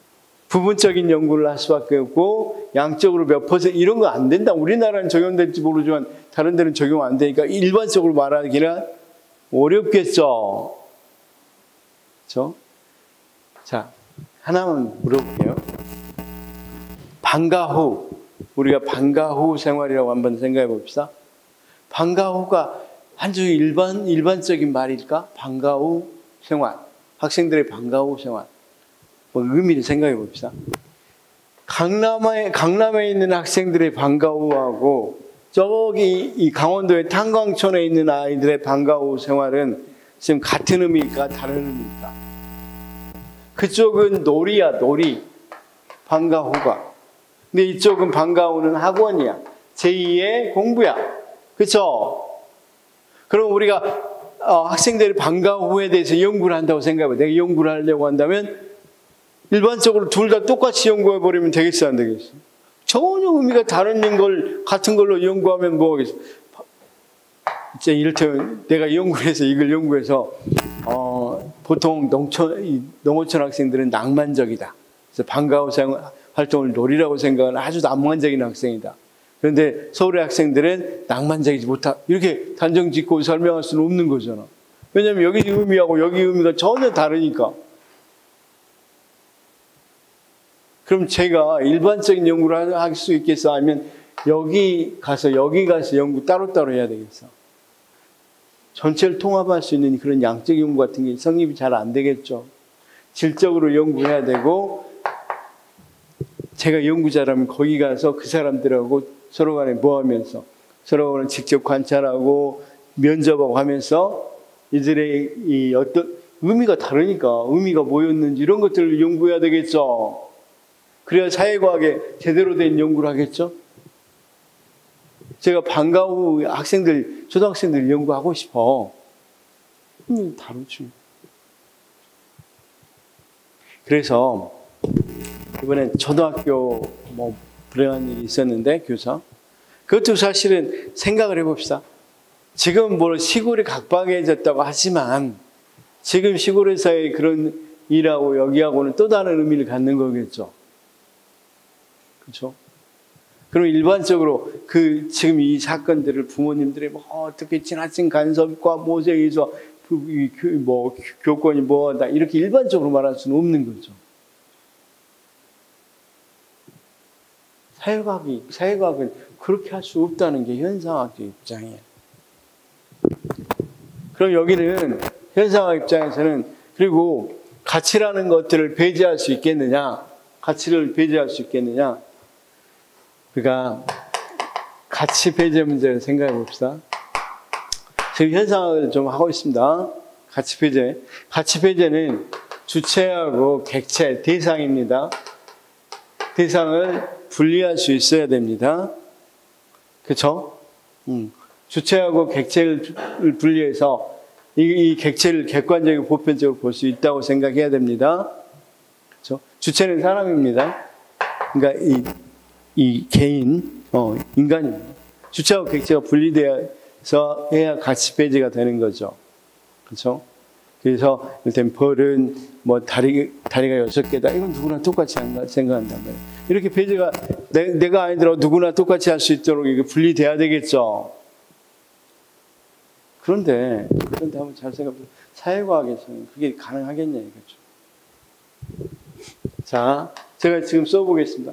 부분적인 연구를 할 수밖에 없고, 양적으로 몇 퍼센트, 이런 거 안 된다. 우리나라는 적용될지 모르지만, 다른 데는 적용 안 되니까 일반적으로 말하기는 어렵겠죠. 그렇죠? 자, 하나만 물어볼게요. 방과 후, 우리가 방과 후 생활이라고 한번 생각해 봅시다. 방과 후가 아주 일반적인 말일까? 방과 후 생활. 학생들의 방과 후 생활. 뭐 의미를 생각해 봅시다. 강남에 있는 학생들의 방과 후하고 저기 이 강원도의 탄광촌에 있는 아이들의 방과 후 생활은 지금 같은 의미일까? 다른 의미일까? 그쪽은 놀이야, 놀이. 방과 후가. 근데 이쪽은 방과 후는 학원이야. 제2의 공부야. 그렇죠? 그럼 우리가 학생들이 방과 후에 대해서 연구를 한다고 생각해봐. 내가 연구를 하려고 한다면 일반적으로 둘 다 똑같이 연구해버리면 되겠어, 안 되겠어? 전혀 의미가 다른 걸 같은 걸로 연구하면 뭐 하겠어? 이제 이를테면 내가 연구를 해서 이걸 연구해서 보통 농어촌 학생들은 낭만적이다. 그래서 방과 후 활동을 놀이라고 생각하는 아주 낭만적인 학생이다. 그런데 서울의 학생들은 낭만적이지 못하. 이렇게 단정 짓고 설명할 수는 없는 거잖아. 왜냐하면 여기 의미하고 여기 의미가 전혀 다르니까. 그럼 제가 일반적인 연구를 할 수 있겠어? 아니면 여기 가서 연구 따로따로 해야 되겠어? 전체를 통합할 수 있는 그런 양적 연구 같은 게 성립이 잘 안 되겠죠. 질적으로 연구해야 되고, 제가 연구자라면 거기 가서 그 사람들하고 서로 간에 뭐 하면서, 서로 간에 직접 관찰하고 면접하고 하면서 이들의 이 어떤 의미가 다르니까 의미가 뭐였는지 이런 것들을 연구해야 되겠죠. 그래야 사회과학에 제대로 된 연구를 하겠죠. 제가 방과 후 학생들, 초등학생들 연구하고 싶어. 다르지. 그래서 이번에 초등학교 불행한 일이 있었는데, 교사. 그것도 사실은 생각을 해봅시다. 지금 시골이 각박해졌다고 하지만 지금 시골에서의 그런 일하고 여기하고는 또 다른 의미를 갖는 거겠죠. 그렇죠? 그럼 일반적으로 지금 이 사건들을 부모님들이 어떻게 지나친 간섭과 모색에서 교권이 뭐하다 이렇게 일반적으로 말할 수는 없는 거죠. 사회과학은 그렇게 할 수 없다는 게 현상학적 입장이에요. 그럼 여기는 현상학 입장에서는 그리고 가치라는 것들을 배제할 수 있겠느냐? 가치를 배제할 수 있겠느냐? 그러니까 가치 배제 문제를 생각해 봅시다. 지금 현상학을 좀 하고 있습니다. 가치 배제. 가치 배제는 주체하고 객체, 대상입니다. 대상을 분리할 수 있어야 됩니다. 그렇죠? 주체하고 객체를 분리해서 이 객체를 객관적이고 보편적으로 볼 수 있다고 생각해야 됩니다. 그렇죠? 주체는 사람입니다. 그러니까 이 개인, 인간입니다. 주체하고 객체가 분리되어서 해야 가치 배제가 되는 거죠. 그렇죠? 그래서 일단 벌은 다리가 6개다. 이건 누구나 똑같이 생각한단 말이에요. 이렇게 배제가 내가 아니더라도 누구나 똑같이 할 수 있도록 이게 분리돼야 되겠죠. 그런데 한번 잘 생각해보세요. 사회과학에서는 그게 가능하겠냐 이거죠. 자, 제가 지금 써보겠습니다.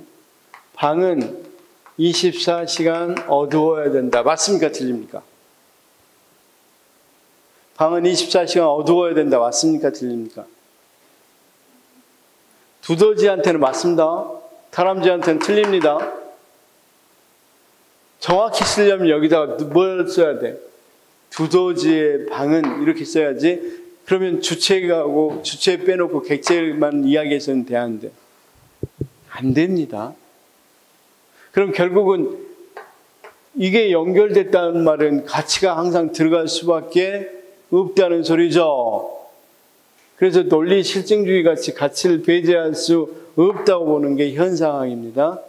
방은 24시간 어두워야 된다. 맞습니까? 틀립니까? 방은 24시간 어두워야 된다. 맞습니까? 틀립니까? 두더지한테는 맞습니다. 다람쥐한테는 틀립니다. 정확히 쓰려면 여기다가 뭘 써야 돼? 두더지의 방은 이렇게 써야지. 그러면 주체하고 주체 빼놓고 객체만 이야기해서는 되는데 안 됩니다. 그럼 결국은 이게 연결됐다는 말은 가치가 항상 들어갈 수밖에 없다는 소리죠. 그래서 논리 실증주의 같이 가치를 배제할 수 없다고 보는 게 현 상황입니다.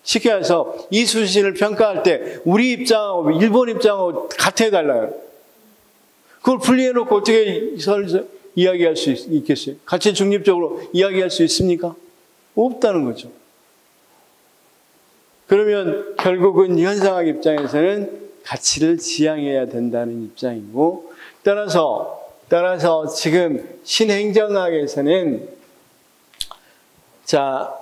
쉽게 해서 이 수신을 평가할 때 우리 입장하고 일본 입장하고 같아 달라요. 그걸 분리해놓고 어떻게 이야기할 수 있겠어요? 가치 중립적으로 이야기할 수 있습니까? 없다는 거죠. 그러면 결국은 현상학 입장에서는 가치를 지향해야 된다는 입장이고, 따라서 지금 신행정학에서는 자,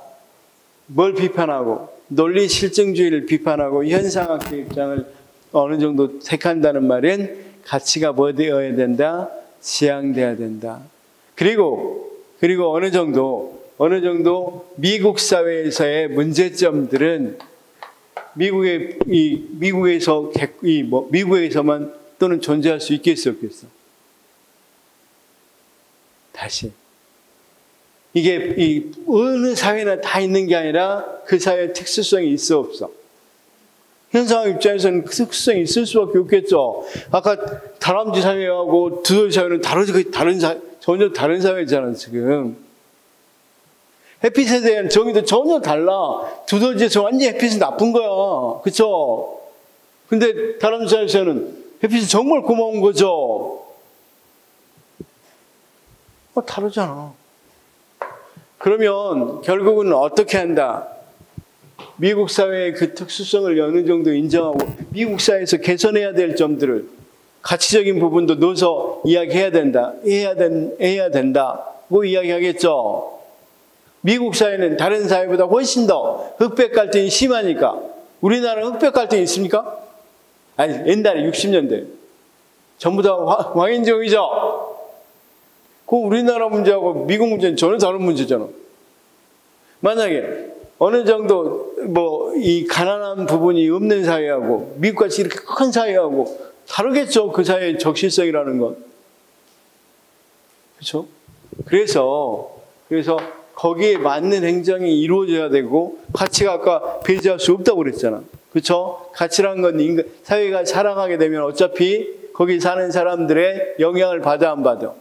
뭘 비판하고 논리 실증주의를 비판하고 현상학의 입장을 어느 정도 택한다는 말은 가치가 뭐 되어야 된다? 지향돼야 된다. 그리고 어느 정도 미국 사회에서의 문제점들은 미국에서만 또는 존재할 수 있겠어 없겠어? 다시 이게 어느 사회나 다 있는 게 아니라 그 사회의 특수성이 있어 없어? 현상학 입장에서는 그 특수성이 있을 수밖에 없겠죠. 아까 다람쥐 사회하고 두더지 사회는 전혀 다른 사회잖아 지금. 햇빛에 대한 정의도 전혀 달라. 두더지에서 완전히 햇빛이 나쁜 거야. 그쵸? 근데 다람쥐 사회에서는 햇빛이 정말 고마운 거죠. 다르잖아. 그러면 결국은 어떻게 한다? 미국 사회의 그 특수성을 어느 정도 인정하고 미국 사회에서 개선해야 될 점들을 가치적인 부분도 넣어서 이야기해야 된다. 해야 된다고 이야기하겠죠. 미국 사회는 다른 사회보다 훨씬 더 흑백 갈등이 심하니까. 우리나라는 흑백 갈등이 있습니까? 아니, 옛날에 60년대 전부 다 왕인정이죠. 그 우리나라 문제하고 미국 문제는 전혀 다른 문제잖아. 만약에 어느 정도 이 가난한 부분이 없는 사회하고 미국같이 이렇게 큰 사회하고 다르겠죠. 그 사회의 적실성이라는 건. 그렇죠? 그래서 거기에 맞는 행정이 이루어져야 되고 가치가 아까 배제할 수 없다고 그랬잖아. 그렇죠? 가치라는 건 사회가 살아가게 되면 어차피 거기 사는 사람들의 영향을 받아 안 받아?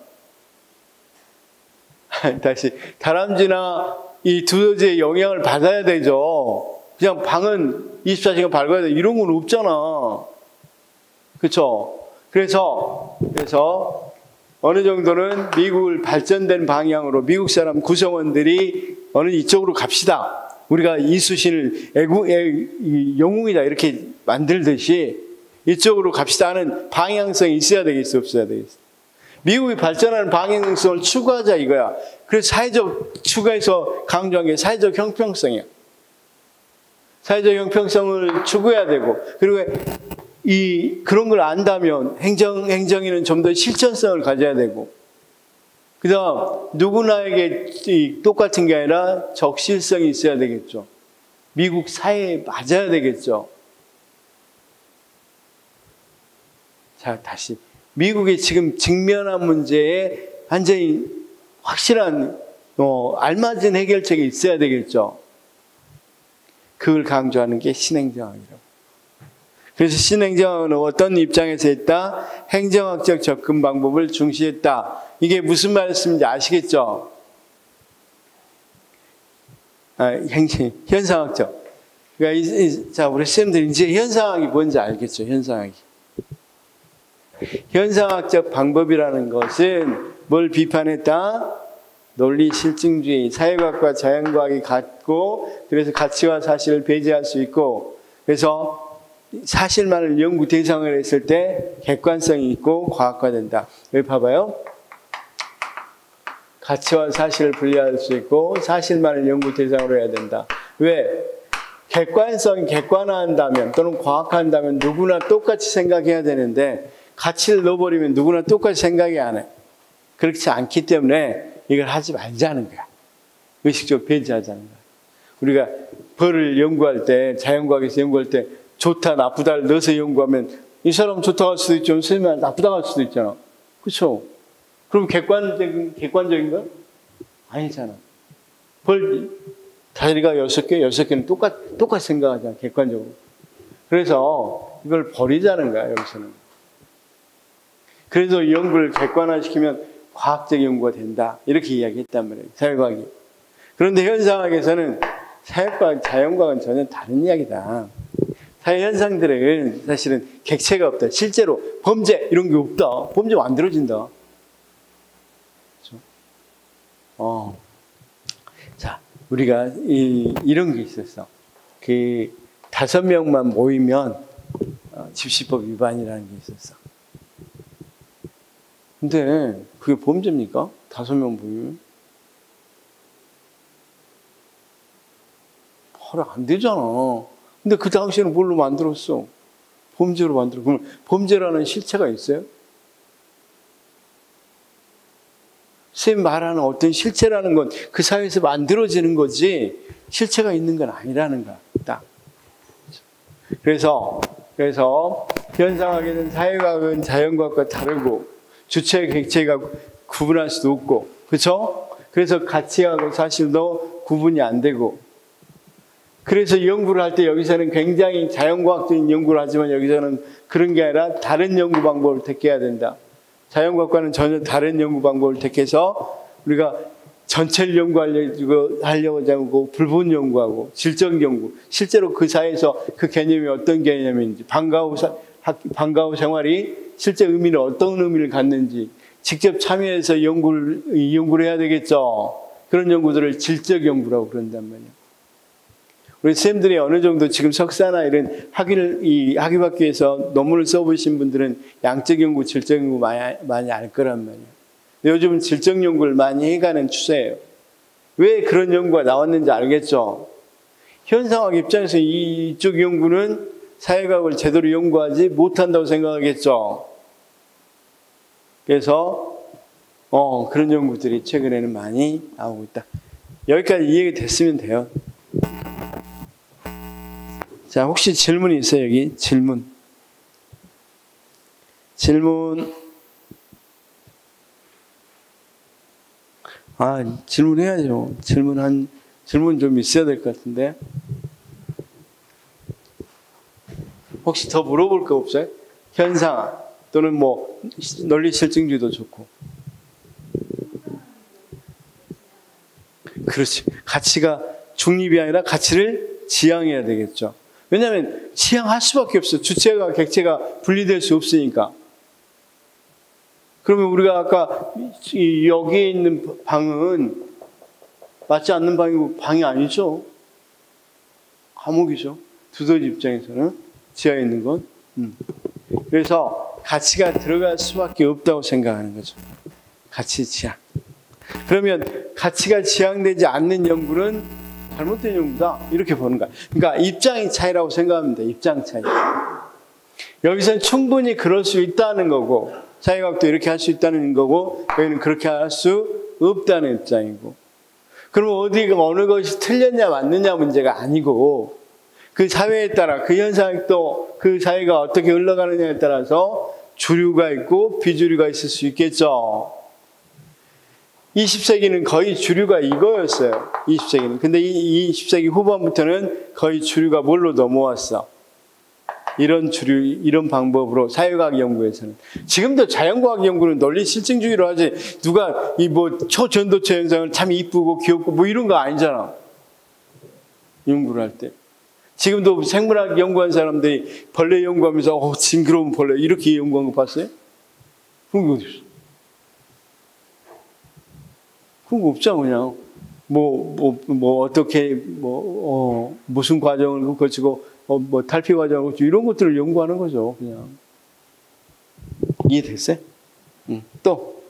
다시 다람쥐나 이 두더지의 영향을 받아야 되죠. 그냥 방은 24시간 밝아야 돼. 이런 건 없잖아. 그렇죠? 그래서 어느 정도는 미국을 발전된 방향으로 미국 사람 구성원들이 어느 이쪽으로 갑시다. 우리가 이수신을 영웅이다 이렇게 만들듯이 이쪽으로 갑시다 하는 방향성이 있어야 되겠어 없어야 되겠어? 미국이 발전하는 방향성을 추구하자 이거야. 그래서 추구해서 강조한 게 사회적 형평성이야. 사회적 형평성을 추구해야 되고, 그리고 그런 걸 안다면 행정에는 좀 더 실천성을 가져야 되고, 그 다음 누구나에게 똑같은 게 아니라 적실성이 있어야 되겠죠. 미국 사회에 맞아야 되겠죠. 자, 다시. 미국이 지금 직면한 문제에 완전히 확실한 알맞은 해결책이 있어야 되겠죠. 그걸 강조하는 게 신행정학이라고. 그래서 신행정학은 어떤 입장에서 했다? 행정학적 접근 방법을 중시했다. 이게 무슨 말씀인지 아시겠죠? 현상학적. 그러니까 자, 우리 쌤들 이제 현상학이 뭔지 알겠죠? 현상학이. 현상학적 방법이라는 것은 뭘 비판했다? 논리 실증주의, 사회과학과 자연과학이 같고, 그래서 가치와 사실을 배제할 수 있고, 그래서 사실만을 연구 대상을 했을 때 객관성이 있고 과학화된다. 여기 봐봐요. 가치와 사실을 분리할 수 있고 사실만을 연구 대상으로 해야 된다. 왜? 객관화한다면 또는 과학화한다면 누구나 똑같이 생각해야 되는데 가치를 넣어버리면 누구나 똑같이 생각이 안 해. 그렇지 않기 때문에 이걸 하지 말자는 거야. 의식적으로 배제하자는 거야. 우리가 벌을 연구할 때, 자연과학에서 연구할 때 좋다 나쁘다를 넣어서 연구하면 이 사람 좋다고 할 수도 있죠. 선생님은 나쁘다고 할 수도 있잖아. 그렇죠? 그럼 객관적인가? 아니잖아. 벌 다리가 6개, 6개는 똑같이 생각하잖아. 객관적으로. 그래서 이걸 버리자는 거야, 여기서는. 그래서 연구를 객관화시키면 과학적 연구가 된다. 이렇게 이야기했단 말이에요. 사회과학이. 그런데 현상학에서는 사회과학, 자연과학은 전혀 다른 이야기다. 사회현상들은 사실은 객체가 없다. 실제로 범죄 이런 게 없다. 범죄 만들어진다. 그렇죠? 자, 우리가 이런 게 있었어. 그 5명만 모이면 집시법 위반이라는 게 있었어. 근데 그게 범죄입니까? 5명 모이면? 바로 안 되잖아. 근데 그 당시에는 뭘로 만들었어? 범죄로 만들어. 그럼 범죄라는 실체가 있어요? 선생님 말하는 어떤 실체라는 건 그 사회에서 만들어지는 거지 실체가 있는 건 아니라는 거야. 딱. 그래서 현상학에는 사회과학은 자연과학과 다르고 주체, 객체가 구분할 수도 없고, 그렇죠? 그래서 가치하고 사실도 구분이 안 되고, 그래서 연구를 할 때 여기서는 굉장히 자연과학적인 연구를 하지만 여기서는 그런 게 아니라 다른 연구 방법을 택해야 된다. 자연과학과는 전혀 다른 연구 방법을 택해서 우리가 전체를 연구하려고 하지 않고 불분 연구하고 질적 연구, 실제로 그 사회에서 그 개념이 어떤 개념인지, 방과후 생활이 실제 의미는 어떤 의미를 갖는지 직접 참여해서 연구를 해야 되겠죠. 그런 연구들을 질적 연구라고 그런단 말이에요. 우리 쌤들이 어느 정도 지금 석사나 이런 학위학교에서 논문을 써보신 분들은 양적 연구, 질적 연구 많이 알 거란 말이에요. 근데 요즘은 질적 연구를 많이 해가는 추세예요. 왜 그런 연구가 나왔는지 알겠죠? 현상학 입장에서 이쪽 연구는 사회과학을 제대로 연구하지 못한다고 생각하겠죠. 그래서 그런 연구들이 최근에는 많이 나오고 있다. 여기까지 이해가 됐으면 돼요. 자, 혹시 질문이 있어요, 여기? 질문. 질문해야죠. 질문 좀 있어야 될 것 같은데. 혹시 더 물어볼 거 없어요? 현상학 또는 뭐 논리 실증주의도 좋고. 그렇지. 가치가 중립이 아니라 가치를 지향해야 되겠죠. 왜냐하면 지향할 수밖에 없어. 주체가 객체가 분리될 수 없으니까. 그러면 우리가 아까 여기에 있는 방은 맞지 않는 방이고 방이 아니죠. 감옥이죠. 두더지 입장에서는 지하에 있는 건. 그래서 가치가 들어갈 수밖에 없다고 생각하는 거죠. 가치 지향. 그러면 가치가 지향되지 않는 연구는 잘못된 연구다. 이렇게 보는 거야. 그러니까 입장의 차이라고 생각하면 돼. 입장 차이. 여기서는 충분히 그럴 수 있다는 거고 사회과학도 이렇게 할 수 있다는 거고 여기는 그렇게 할 수 없다는 입장이고. 그러면 어느 것이 틀렸냐 맞느냐 문제가 아니고 그 사회에 따라 그 현상도 그 사회가 어떻게 흘러가느냐에 따라서 주류가 있고 비주류가 있을 수 있겠죠. 20세기는 거의 주류가 이거였어요. 20세기는. 근데 이 20세기 후반부터는 거의 주류가 뭘로 넘어왔어? 이런 주류, 이런 방법으로 사회과학 연구에서는. 지금도 자연과학 연구는 논리 실증주의로 하지 누가 이 뭐 초전도체 현상을 참 이쁘고 귀엽고 뭐 이런 거 아니잖아. 연구를 할 때. 지금도 생물학 연구한 사람들이 벌레 연구하면서 징그러운 벌레 이렇게 연구한 거 봤어요? 그런 거 어디 있어? 그런 거 없잖아, 그냥. 어떻게, 무슨 과정을 거치고, 탈피 과정을 거치고, 이런 것들을 연구하는 거죠, 그냥. 이해됐어요? 또.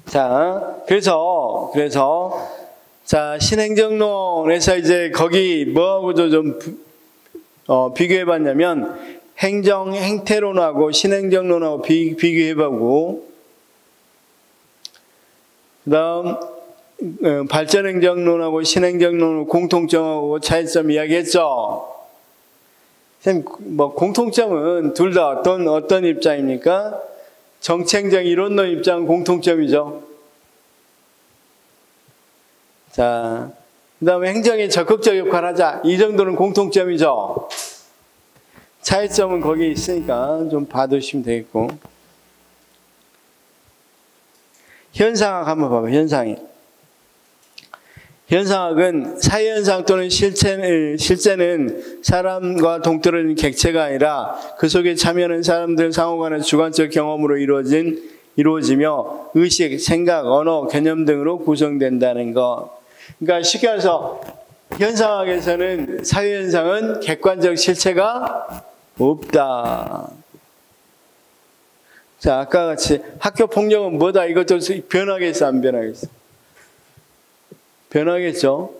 자, 그래서 자, 신행정론에서 이제 거기 뭐하고 좀 비교해 봤냐면 행태론하고 신행정론하고 비교해 보고, 그다음 발전행정론하고 신행정론하고 공통점하고 차이점 이야기했죠. 선생님, 뭐 공통점은 둘 다 어떤 입장입니까? 정치행정 이론론 입장 공통점이죠. 자, 그 다음에 행정에 적극적 역할을 하자. 이 정도는 공통점이죠. 차이점은 거기에 있으니까 좀 봐두시면 되겠고. 현상학 한번 봐봐요. 현상학은 사회현상 또는 실제는 사람과 동떨어진 객체가 아니라 그 속에 참여하는 사람들 상호간의 주관적 경험으로 이루어지며 의식, 생각, 언어, 개념 등으로 구성된다는 것. 그러니까 쉽게 말해서 현상학에서는 사회현상은 객관적 실체가 없다. 자, 아까 같이 학교 폭력은 뭐다? 이것도 변하겠어, 안 변하겠어? 변하겠죠?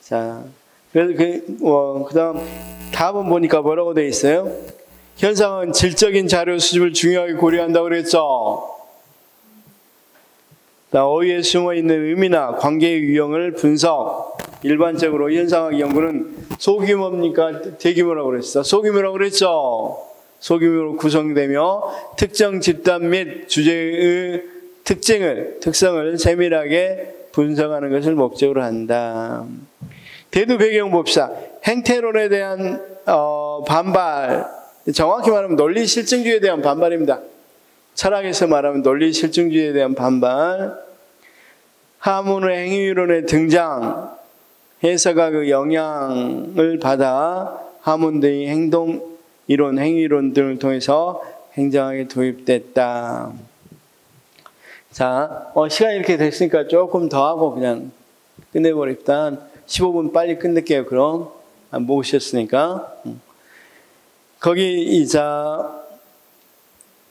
자, 그래서 그 다음 답은 보니까 뭐라고 돼 있어요? 현상은 질적인 자료 수집을 중요하게 고려한다고 그랬죠? 어휘에 숨어있는 의미나 관계의 유형을 분석. 일반적으로 현상학 연구는 소규모입니까? 대규모라고 그랬어? 소규모라고 그랬죠? 소규모로 구성되며 특정 집단 및 주제의 특성을 세밀하게 분석하는 것을 목적으로 한다. 대두 배경 봅시다. 행태론에 대한 반발, 정확히 말하면 논리 실증주의에 대한 반발입니다. 철학에서 말하면 논리 실증주의에 대한 반발. 하문의 행위론의 등장, 해석가 그 영향을 받아 하문 등의 행동 이론, 행위론 등을 통해서 행정학에 도입됐다. 자, 시간이 이렇게 됐으니까 조금 더 하고 그냥 끝내버립시다. 15분 빨리 끝낼게요. 그럼 안 모으셨으니까. 거기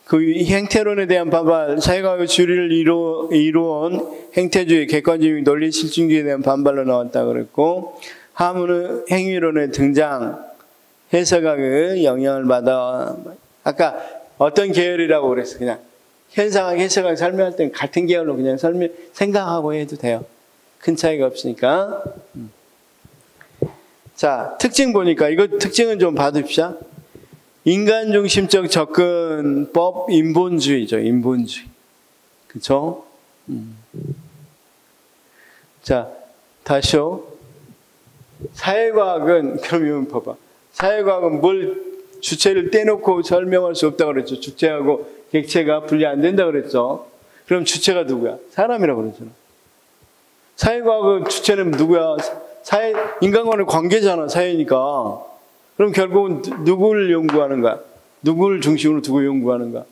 그 행태론에 대한 반발, 사회과학의 주류를 이루어온 행태주의, 객관주의, 논리 실증주의에 대한 반발로 나왔다 그랬고, 하문의 행위론의 등장, 해석학의 영향을 받아. 아까 어떤 계열이라고 그랬어? 그냥 현상학, 해석학 설명할 때는 같은 계열로 그냥 생각하고 해도 돼요. 큰 차이가 없으니까. 자, 특징 보니까 이거 특징은 좀 봐둡시다. 인간 중심적 접근법, 인본주의죠. 인본주의. 그쵸? 자, 다시요. 사회과학은, 그러면 봐봐. 사회과학은 주체를 떼놓고 설명할 수 없다고 그랬죠. 주체하고 객체가 분리 안 된다고 그랬죠. 그럼 주체가 누구야? 사람이라고 그러잖아. 사회과학의 주체는 누구야? 인간과의 관계잖아, 사회니까. 그럼 결국은 누구를 연구하는 거야? 누구를 중심으로 두고 연구하는 거야?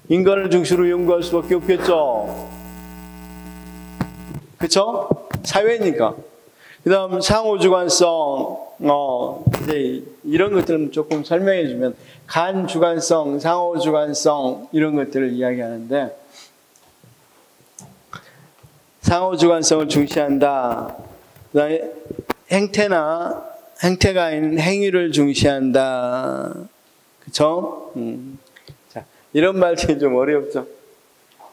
인간을 중심으로 연구할 수밖에 없겠죠. 그쵸? 사회니까. 그 다음 상호주관성, 이제 이런 것들은 조금 설명해 주면, 간주관성, 상호주관성, 이런 것들을 이야기하는데, 상호주관성을 중시한다. 그 다음에 행태가 아닌 행위를 중시한다. 그쵸? 자, 이런 말들이 좀 어렵죠?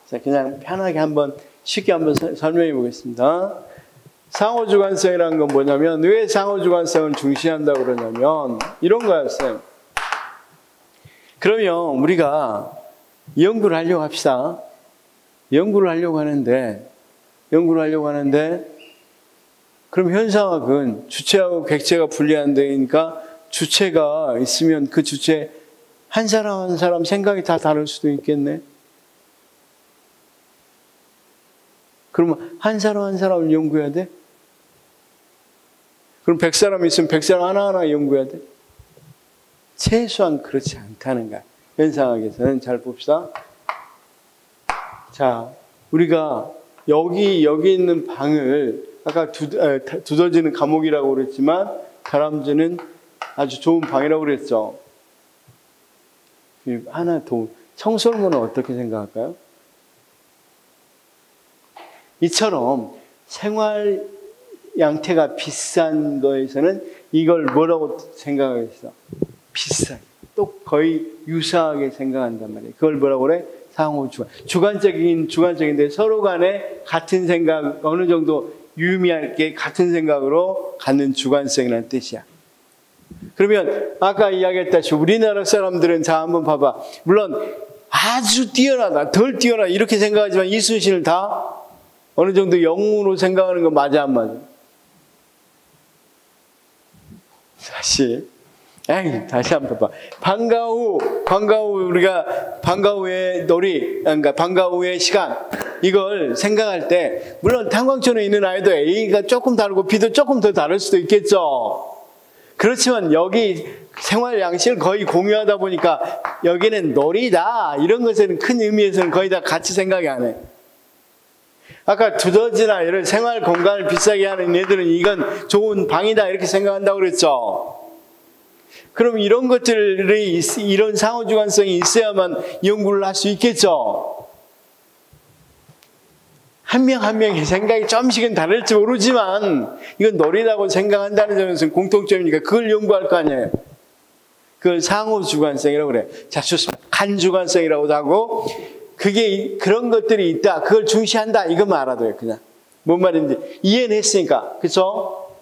자, 그냥 편하게 쉽게 한번 설명해 보겠습니다. 상호주관성이라는 건 뭐냐면, 왜 상호주관성을 중시한다고 그러냐면, 이런 거였어요. 그러면 우리가 연구를 하려고 합시다. 연구를 하려고 하는데, 그럼 현상학은 주체하고 객체가 분리한 데니까 주체가 있으면 그 주체 한 사람 한 사람 생각이 다 다를 수도 있겠네. 그러면 한 사람 한 사람을 연구해야 돼? 그럼 100사람 있으면 100사람 하나하나 연구해야 돼? 최소한 그렇지 않다는 거야. 현상학에서는. 잘 봅시다. 자, 우리가 여기 있는 방을 아까 두더지는 감옥이라고 그랬지만 다람쥐는 아주 좋은 방이라고 그랬죠. 하나 더 청설모는 어떻게 생각할까요? 이처럼 생활 양태가 비싼 거에서는 이걸 뭐라고 생각하겠어? 비싸. 또 거의 유사하게 생각한단 말이에요. 그걸 뭐라고 그래? 상호주관. 주관적인데 서로 간에 같은 생각, 어느 정도 유의미하게 같은 생각으로 갖는 주관성이라는 뜻이야. 그러면 아까 이야기했다시피 우리나라 사람들은 자 한번 봐봐. 물론 아주 뛰어나다, 덜 뛰어나다 이렇게 생각하지만 이순신을 다 어느 정도 영웅으로 생각하는 거 맞아 안 맞아? 다시 한번 봐봐. 우리가 방과 후의 놀이, 그러니까 방과 후의 시간, 이걸 생각할 때, 물론 탄광촌에 있는 아이도 A가 조금 다르고 B도 조금 더 다를 수도 있겠죠. 그렇지만 여기 생활 양식을 거의 공유하다 보니까 여기는 놀이다. 이런 것에는 큰 의미에서는 거의 다 같이 생각이 안 해. 아까 두더지나 이런 생활 공간을 비싸게 하는 애들은 이건 좋은 방이다. 이렇게 생각한다고 그랬죠. 그럼 이런 것들이, 이런 상호주관성이 있어야만 연구를 할 수 있겠죠. 한 명 한 명의 생각이 좀씩은 다를지 모르지만 이건 놀이라고 생각한다는 점에서는 공통점이니까 그걸 연구할 거 아니에요. 그걸 상호주관성이라고 그래. 자, 좋습니다. 간주관성이라고도 하고, 그런 것들이 있다. 그걸 중시한다. 이것만 알아둬요, 그냥. 뭔 말인지. 이해는 했으니까. 그쵸?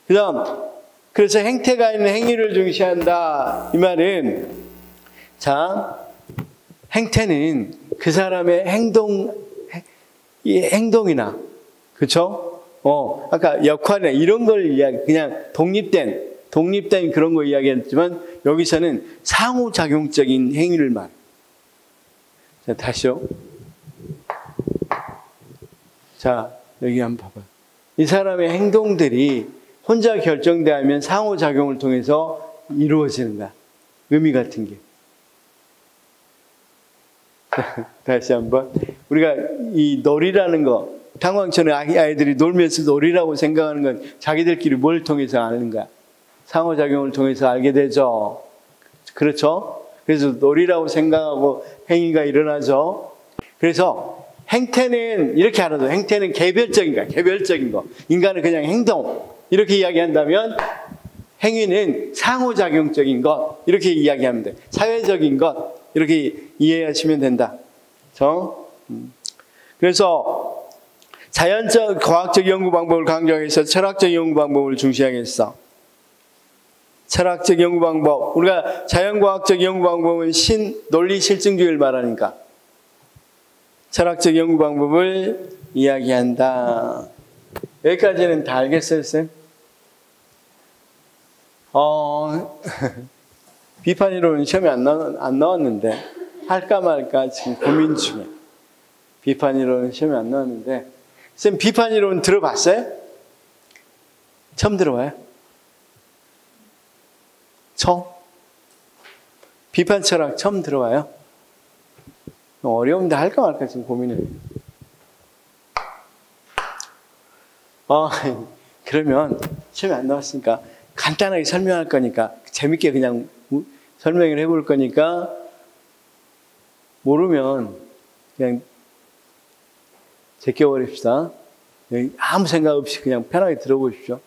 그 다음, 그래서 행태가 있는 행위를 중시한다. 이 말은, 자, 행태는 그 사람의 행동이나, 그쵸? 아까 역할이나 이런 걸 그냥 독립된 그런 거 이야기했지만, 여기서는 상호작용적인 행위를 말해요. 자, 다시요. 자, 여기 한번 봐봐요. 이 사람의 행동들이 혼자 결정되면 상호작용을 통해서 이루어지는 거야. 의미 같은 게. 다시 한번. 우리가 이 놀이라는 거, 탄광촌의 아이들이 놀면서 놀이라고 생각하는 건 자기들끼리 뭘 통해서 아는 거야? 상호작용을 통해서 알게 되죠. 그렇죠? 그래서 놀이라고 생각하고 행위가 일어나죠. 그래서 행태는 이렇게 알아도 행태는 개별적인 거야. 개별적인 거. 인간은 그냥 행동. 이렇게 이야기한다면 행위는 상호작용적인 것. 이렇게 이야기하면 돼. 사회적인 것. 이렇게 이해하시면 된다. 그래서 자연적, 과학적 연구 방법을 강조해서 철학적 연구 방법을 중시하겠어. 철학적 연구 방법. 우리가 자연과학적 연구 방법은 논리 실증주의를 말하니까. 철학적 연구 방법을 이야기한다. 여기까지는 다 알겠어요, 쌤? 비판이론은 시험에 안 나왔는데, 할까 말까 지금 고민 중에. 비판이론은 시험에 안 나왔는데, 쌤 비판이론 들어봤어요? 처음 들어봐요? 비판 철학 처음 들어와요? 어려운데 할까 말까 지금 고민해요. 그러면 시험에 안 나왔으니까 간단하게 설명할 거니까 재밌게 그냥 설명을 해볼 거니까 모르면 그냥 제껴버립시다. 아무 생각 없이 그냥 편하게 들어보십시오.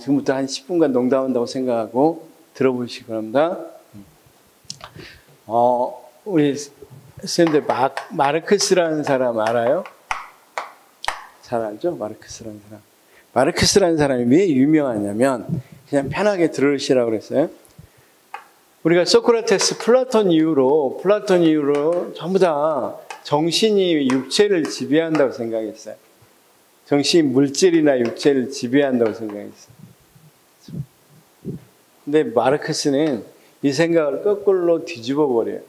지금부터 한 10분간 농담한다고 생각하고 들어보시기 바랍니다. 우리 쌤들 마르크스라는 사람 알아요? 잘 알죠? 마르크스라는 사람. 마르크스라는 사람이 왜 유명하냐면 그냥 편하게 들으시라고 그랬어요. 우리가 소크라테스, 플라톤 이후로 전부 다 정신이 육체를 지배한다고 생각했어요. 정신이 물질이나 육체를 지배한다고 생각했어요. 근데 마르크스는 이 생각을 거꾸로 뒤집어 버려요.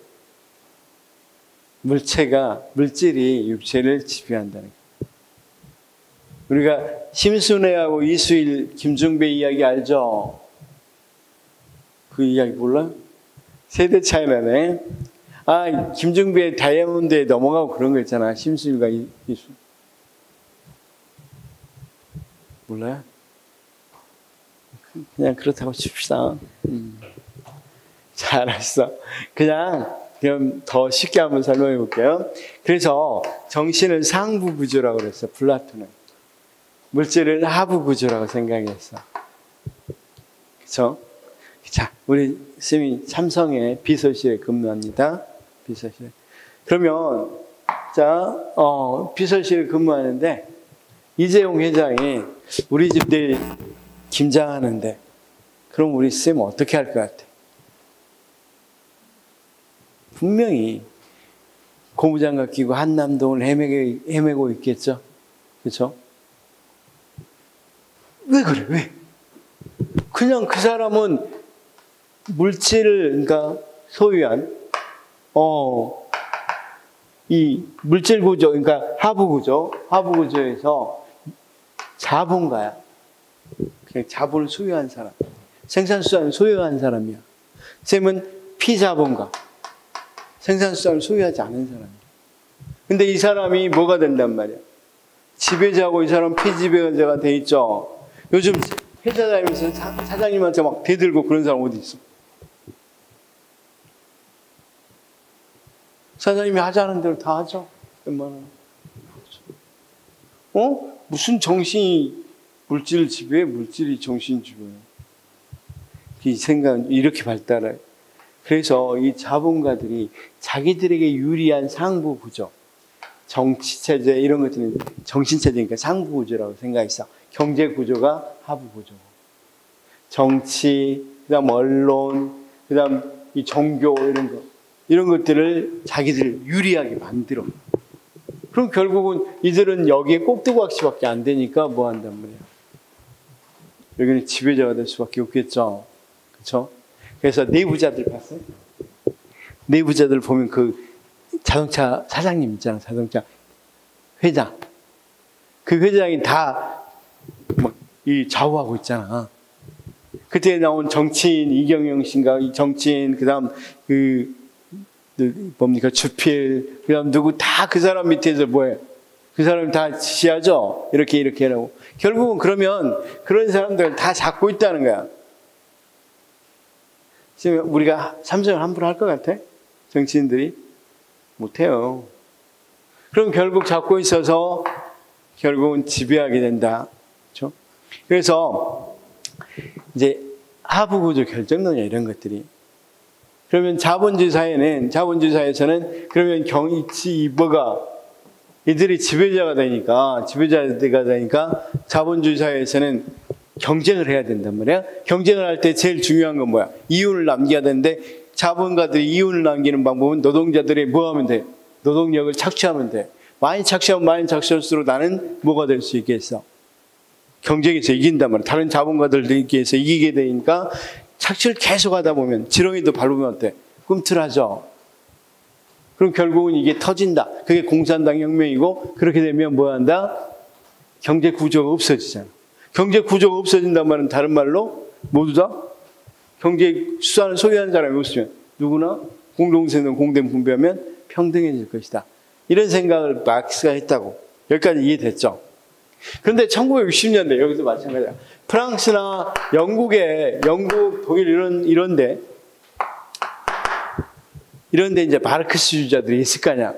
물질이 육체를 지배한다는 거예요. 우리가 심순애하고 이수일, 김중배 이야기 알죠? 그 이야기 몰라? 세대 차이 나네. 김중배 다이아몬드에 넘어가고 그런 거 있잖아. 심순일과 이수. 몰라요? 그냥 그렇다고 칩시다. 자, 알았어. 그냥 더 쉽게 한번 설명해 볼게요. 그래서 정신을 상부 구조라고 그랬어, 플라톤은. 물질을 하부 구조라고 생각했어. 그렇죠? 자, 우리 스님이 삼성의 비서실에 근무합니다. 비서실. 그러면 자, 비서실에 근무하는데 이재용 회장이 우리 집 내일 김장하는데 그럼 우리 스님은 어떻게 할 것 같아? 분명히 고무장갑 끼고 한남동을 헤매고 있겠죠? 그렇죠? 왜 그래? 왜? 그냥 그 사람은 물질을 그러니까 소유한 이 물질 구조 그러니까 하부 구조에서 자본가야. 그냥 자본을 소유한 사람. 생산수단을 소유한 사람이야. 쌤은 피자본가. 생산수단을 소유하지 않은 사람이야. 근데 이 사람이 뭐가 된단 말이야? 지배자고 이 사람 피지배자가 돼 있죠. 요즘 회사 다니면서 사장님한테 막 대들고 그런 사람 어디 있어? 사장님이 하자는 대로 다 하죠. 웬만하면. 무슨 정신이 물질을 지배해? 물질이 정신 지배해. 이 생각은 이렇게 발달해. 그래서 이 자본가들이 자기들에게 유리한 상부 구조, 정치체제 이런 것들은 정신체제니까 상부 구조라고 생각했어. 경제 구조가 하부 구조고. 정치, 그 다음 언론, 그 다음 이 종교 이런 것들을 자기들 유리하게 만들어. 그럼 결국은 이들은 여기에 꼭두각시밖에 안 되니까 뭐 한단 말이야. 여기는 지배자가 될 수밖에 없겠죠. 그렇죠? 그래서 내부자들 봤어요? 내부자들 보면 그 자동차 사장님 있잖아. 자동차 회장. 그 회장이 다 막 이 좌우하고 있잖아. 그때 나온 정치인 이경영 씨인가 이 정치인 그다음 뭡니까 주필 그다음 누구 다 그 사람 밑에서 뭐해? 그 사람 다 지시하죠. 이렇게 하라고. 결국은 그러면 그런 사람들 다 잡고 있다는 거야. 지금 우리가 삼성을 함부로 할 것 같아? 정치인들이 못해요. 그럼 결국 잡고 있어서 결국은 지배하게 된다. 그렇죠? 그래서 이제 하부 구조 결정론이야 이런 것들이. 그러면 자본주의 사회에서는 그러면 이버가 이들이 지배자가 되니까 자본주의 사회에서는 경쟁을 해야 된단 말이야. 경쟁을 할 때 제일 중요한 건 뭐야? 이윤을 남겨야 되는데 자본가들이 이윤을 남기는 방법은 노동자들이 뭐 하면 돼? 노동력을 착취하면 돼. 많이 착취할수록 나는 뭐가 될 수 있겠어? 경쟁에서 이긴단 말이야. 다른 자본가들에게서 이기게 되니까 착취를 계속 하다 보면 지렁이도 밟으면 어때? 꿈틀하죠. 그럼 결국은 이게 터진다. 그게 공산당 혁명이고 그렇게 되면 뭐 한다? 경제 구조가 없어지잖아. 경제 구조가 없어진단 말은 다른 말로 모두 다 경제 수단을 소유하는 사람이 없으면 누구나 공동생존 공동 분배하면 평등해질 것이다. 이런 생각을 마크스가 했다고. 여기까지 이해됐죠? 그런데 1960년대 여기도 마찬가지야. 프랑스나 영국, 독일 이런데 이제 마르크스주의자들이 있을 거 아니야.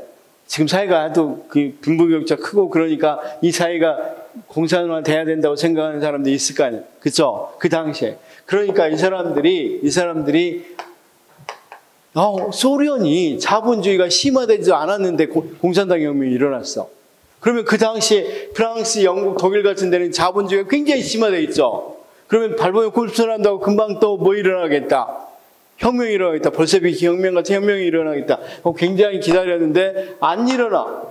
지금 사회가 하도 그 빈부격차 크고 그러니까 이 사회가 공산화 돼야 된다고 생각하는 사람들이 있을 거 아니야. 그쵸? 그 당시에. 그러니까 이 사람들이 소련이 자본주의가 심화되지 않았는데 공산당 혁명이 일어났어. 그러면 그 당시에 프랑스, 영국, 독일 같은 데는 자본주의가 굉장히 심화되어 있죠. 그러면 발본에 굴순한다고 금방 또 뭐 일어나겠다. 혁명이 일어나겠다. 볼셰비키 혁명 같은 혁명이 일어나겠다. 굉장히 기다렸는데 안 일어나.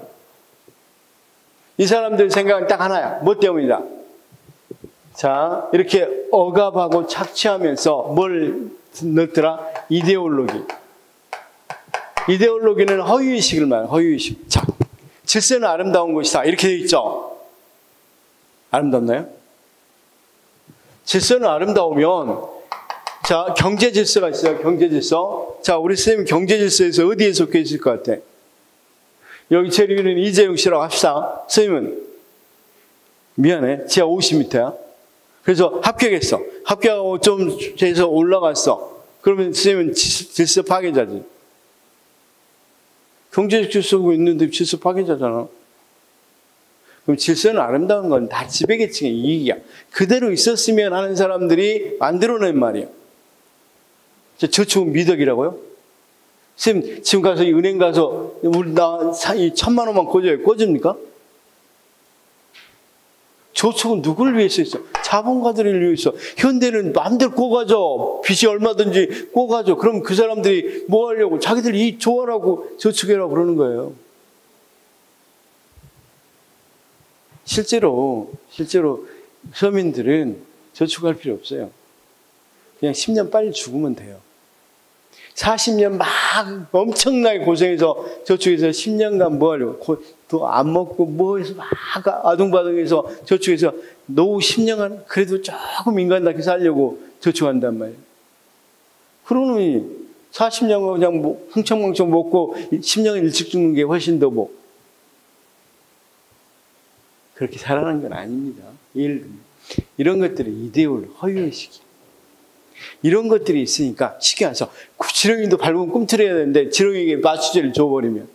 이 사람들 생각은 딱 하나야. 뭐 때문이다? 자, 이렇게 억압하고 착취하면서 뭘 넣더라? 이데올로기. 이데올로기는 허위의식을 말해요. 허위의식. 자, 질서는 아름다운 것이다. 이렇게 돼 있죠. 아름답나요? 질서는 아름다우면 자, 경제 질서가 있어요. 경제 질서. 자, 우리 선생님 경제 질서에서 어디에 속해 있을 것 같아? 여기 체류는 이재용 씨라고 합시다. 선생님은 미안해. 지하 50m야. 그래서 합격했어. 합격하고 좀 해서 올라갔어. 그러면 선생님은 질서 파괴자지. 경제적 질서가 있는데 질서 파괴자잖아. 그럼 질서는 아름다운 건 다 지배계층의 이익이야. 그대로 있었으면 하는 사람들이 만들어낸 말이야. 저축은 미덕이라고요? 선생님, 지금 가서 은행 가서 나 1,000만 원만 꽂아요. 꽂습니까? 저축은 누구를 위해서 있어? 자본가들을 위해서. 현대는 마음대로 꿔가죠. 빚이 얼마든지 꿔가죠. 그럼 그 사람들이 뭐 하려고? 자기들 이 좋아라고 저축해라고 그러는 거예요. 실제로 서민들은 저축할 필요 없어요. 그냥 10년 빨리 죽으면 돼요. 40년 막 엄청나게 고생해서 저축해서 10년간 뭐 하려고 또 안 먹고 뭐 해서 막 아둥바둥해서 저축해서 노후 10년간 그래도 조금 인간답게 살려고 저축한단 말이에요. 그러니 40년간 그냥 뭐 흥청망청 먹고 10년 일찍 죽는 게 훨씬 더 뭐 그렇게 살아난 건 아닙니다. 이런 것들이 이데올로기, 허위의식이에요. 이런 것들이 있으니까 쉽게 와서 지렁이도 밟으면 꿈틀해야 되는데 지렁이에게 마취제를 줘버리면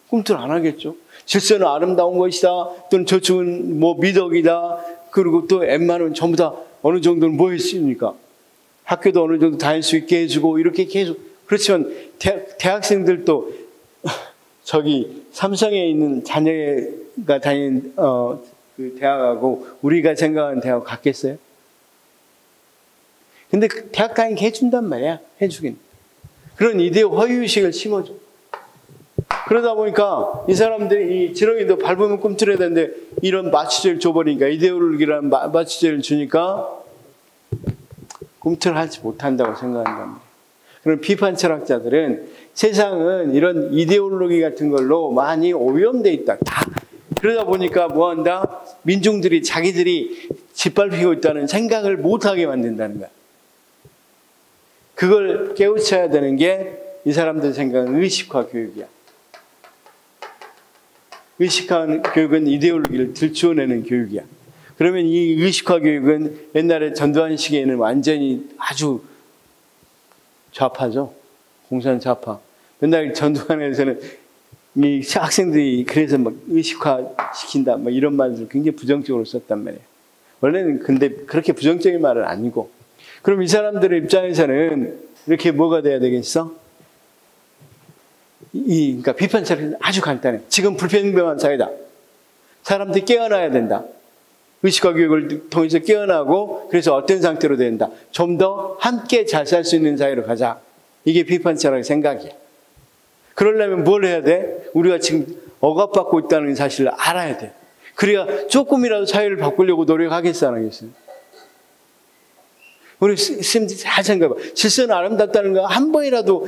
꿈틀 안 하겠죠. 질서는 아름다운 것이다. 또는 저축은 뭐 미덕이다. 그리고 또 웬만하면 전부 다 어느 정도는 뭐 했습니까? 학교도 어느 정도 다닐 수 있게 해주고 이렇게 계속. 그렇지만 대학생들도 저기 삼성에 있는 자녀가 다니는 그 대학하고 우리가 생각하는 대학 같겠어요? 근데 그 대학 다니게 해준단 말이야. 해주긴. 그런 이데오 허위의식을 심어줘. 그러다 보니까 이 사람들이 이 지렁이도 밟으면 꿈틀해야 되는데 이런 마취제를 줘버리니까 이데올로기라는 마취제를 주니까 꿈틀하지 못한다고 생각한단 말이야. 그런 비판 철학자들은 세상은 이런 이데올로기 같은 걸로 많이 오염돼 있다. 다. 그러다 보니까 뭐 한다? 민중들이 자기들이 짓밟히고 있다는 생각을 못하게 만든다는 거야. 그걸 깨우쳐야 되는 게 이 사람들 생각은 의식화 교육이야. 의식화 교육은 이데올로기를 들추어내는 교육이야. 그러면 이 의식화 교육은 옛날에 전두환 시기에는 완전히 아주 좌파죠. 공산 좌파. 맨날 전두환에서는 이 학생들이 그래서 막 의식화 시킨다, 뭐 이런 말들 굉장히 부정적으로 썼단 말이에요. 원래는 근데 그렇게 부정적인 말은 아니고. 그럼 이 사람들의 입장에서는 이렇게 뭐가 돼야 되겠어? 그러니까 비판 철학은 아주 간단해. 지금 불평등한 사회다. 사람들이 깨어나야 된다. 의식화 교육을 통해서 깨어나고 그래서 어떤 상태로 된다. 좀 더 함께 잘 살 수 있는 사회로 가자. 이게 비판 철학의 생각이야. 그러려면 뭘 해야 돼? 우리가 지금 억압받고 있다는 사실을 알아야 돼. 그래야 조금이라도 사회를 바꾸려고 노력하겠어, 안 하겠어요? 우리 스님들 잘 생각해봐. 질서는 아름답다는 거 한 번이라도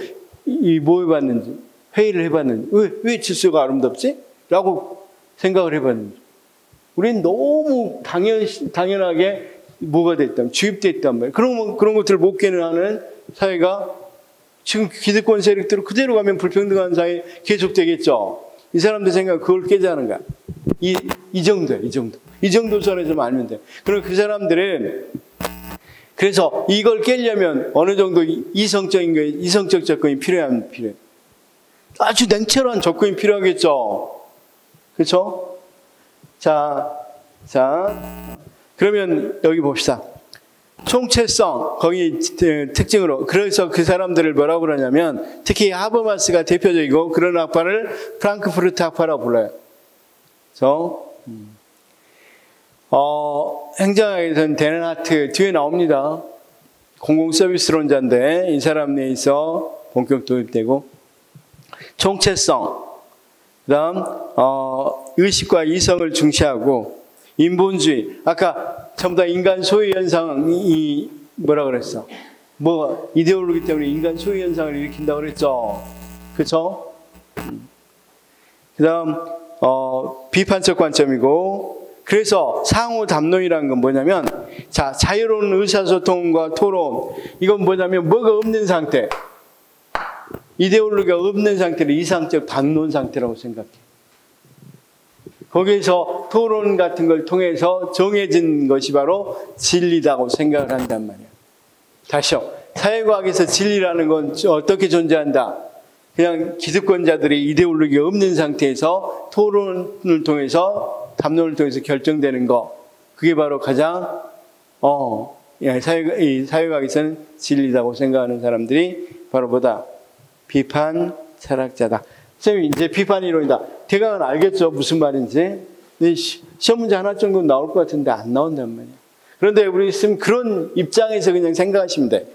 뭐 해봤는지, 회의를 해봤는지, 왜 질서가 아름답지? 라고 생각을 해봤는지. 우리는 너무 당연하게 뭐가 됐다면, 주입됐단 말이에요. 그런 것들을 못 깨는 사회가 지금 기득권 세력대로 그대로 가면 불평등한 사회 계속되겠죠. 이 사람들 생각은 그걸 깨자는 거야. 이 정도야, 이 정도. 이 정도 선에서만 알면 돼. 그럼 그 사람들은 그래서 이걸 깨려면 어느 정도 이성적 접근이 필요해. 아주 냉철한 접근이 필요하겠죠. 그렇죠? 자, 그러면 여기 봅시다. 총체성, 거기 특징으로. 그래서 그 사람들을 뭐라고 그러냐면, 특히 하버마스가 대표적이고, 그런 학파를 프랑크푸르트 학파라고 불러요. 그래서, 행정학에서는 데넨하트 뒤에 나옵니다. 공공서비스론자인데, 이 사람 내에서 본격 도입되고, 총체성, 그 다음, 의식과 이성을 중시하고, 인본주의. 아까 전부 다 인간 소유 현상이 뭐라 그랬어? 뭐, 이데올로기 때문에 인간 소유 현상을 일으킨다고 그랬죠? 그쵸? 그 다음, 비판적 관점이고, 그래서 상호 담론이라는 건 뭐냐면, 자, 자유로운 의사소통과 토론. 이건 뭐냐면, 뭐가 없는 상태. 이데올로기가 없는 상태를 이상적 담론 상태라고 생각해. 거기에서 토론 같은 걸 통해서 정해진 것이 바로 진리다고 생각을 한단 말이에요. 다시요. 사회과학에서 진리라는 건 어떻게 존재한다? 그냥 기득권자들이 이데올로기가 없는 상태에서 토론을 통해서 담론을 통해서 결정되는 거. 그게 바로 가장 사회과학에서는 진리라고 생각하는 사람들이 바로 뭐다? 비판 철학자다. 선생님 이제 비판 이론이다. 대강은 알겠죠? 무슨 말인지. 시험 문제 하나 정도 나올 것 같은데 안 나온단 말이야. 그런데 우리 지금 그런 입장에서 그냥 생각하시면 돼.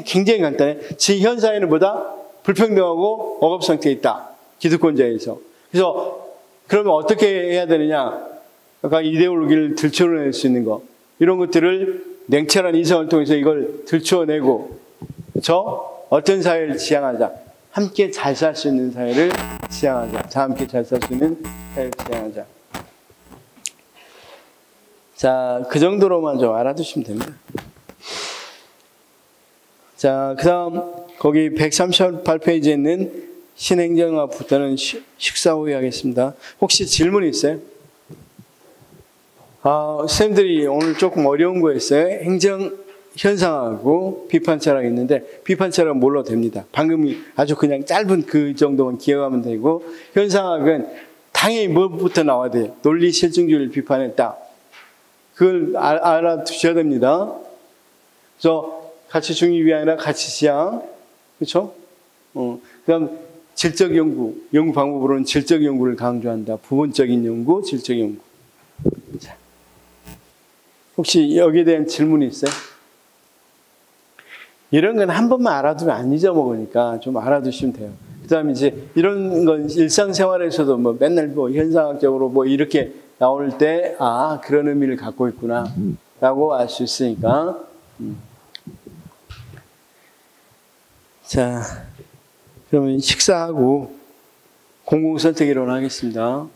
굉장히 간단해. 현 사회는 뭐다? 불평등하고 억압 상태에 있다. 기득권자에서. 그래서 그러면 어떻게 해야 되느냐? 아까 이데올로기를 들춰낼 수 있는 거. 이런 것들을 냉철한 이성을 통해서 이걸 들춰내고, 그렇죠? 어떤 사회를 지향하자. 함께 잘 살 수 있는 사회를 지향하자. 다 함께 잘 살 수 있는 사회를 지향하자. 자, 그 정도로만 좀 알아두시면 됩니다. 자, 그 다음, 거기 138페이지에 있는 신행정학부터는 식사 후에 하겠습니다. 혹시 질문 있어요? 선생님들이 오늘 조금 어려운 거 했어요. 행정 현상하고 비판 철학이 있는데, 비판 철학은 몰라도 됩니다. 방금 아주 그냥 짧은 그 정도만 기억하면 되고, 현상학은 당연히 뭐부터 나와야 돼요. 논리 실증주의를 비판했다. 그걸 알아두셔야 됩니다. 그래서 가치 중립이 아니라 가치 지향. 그렇죠? 그 다음 질적 연구 방법으로는 질적 연구를 강조한다. 부분적인 연구, 질적 연구. 자. 혹시 여기에 대한 질문이 있어요? 이런 건 한 번만 알아두면 안 잊어먹으니까 좀 알아두시면 돼요. 그 다음에 이제 이런 건 일상생활에서도 뭐 맨날 뭐 현상학적으로 뭐 이렇게 나올 때, 그런 의미를 갖고 있구나. 라고 알 수 있으니까. 자, 그러면 식사하고 공공선택 이론 하겠습니다.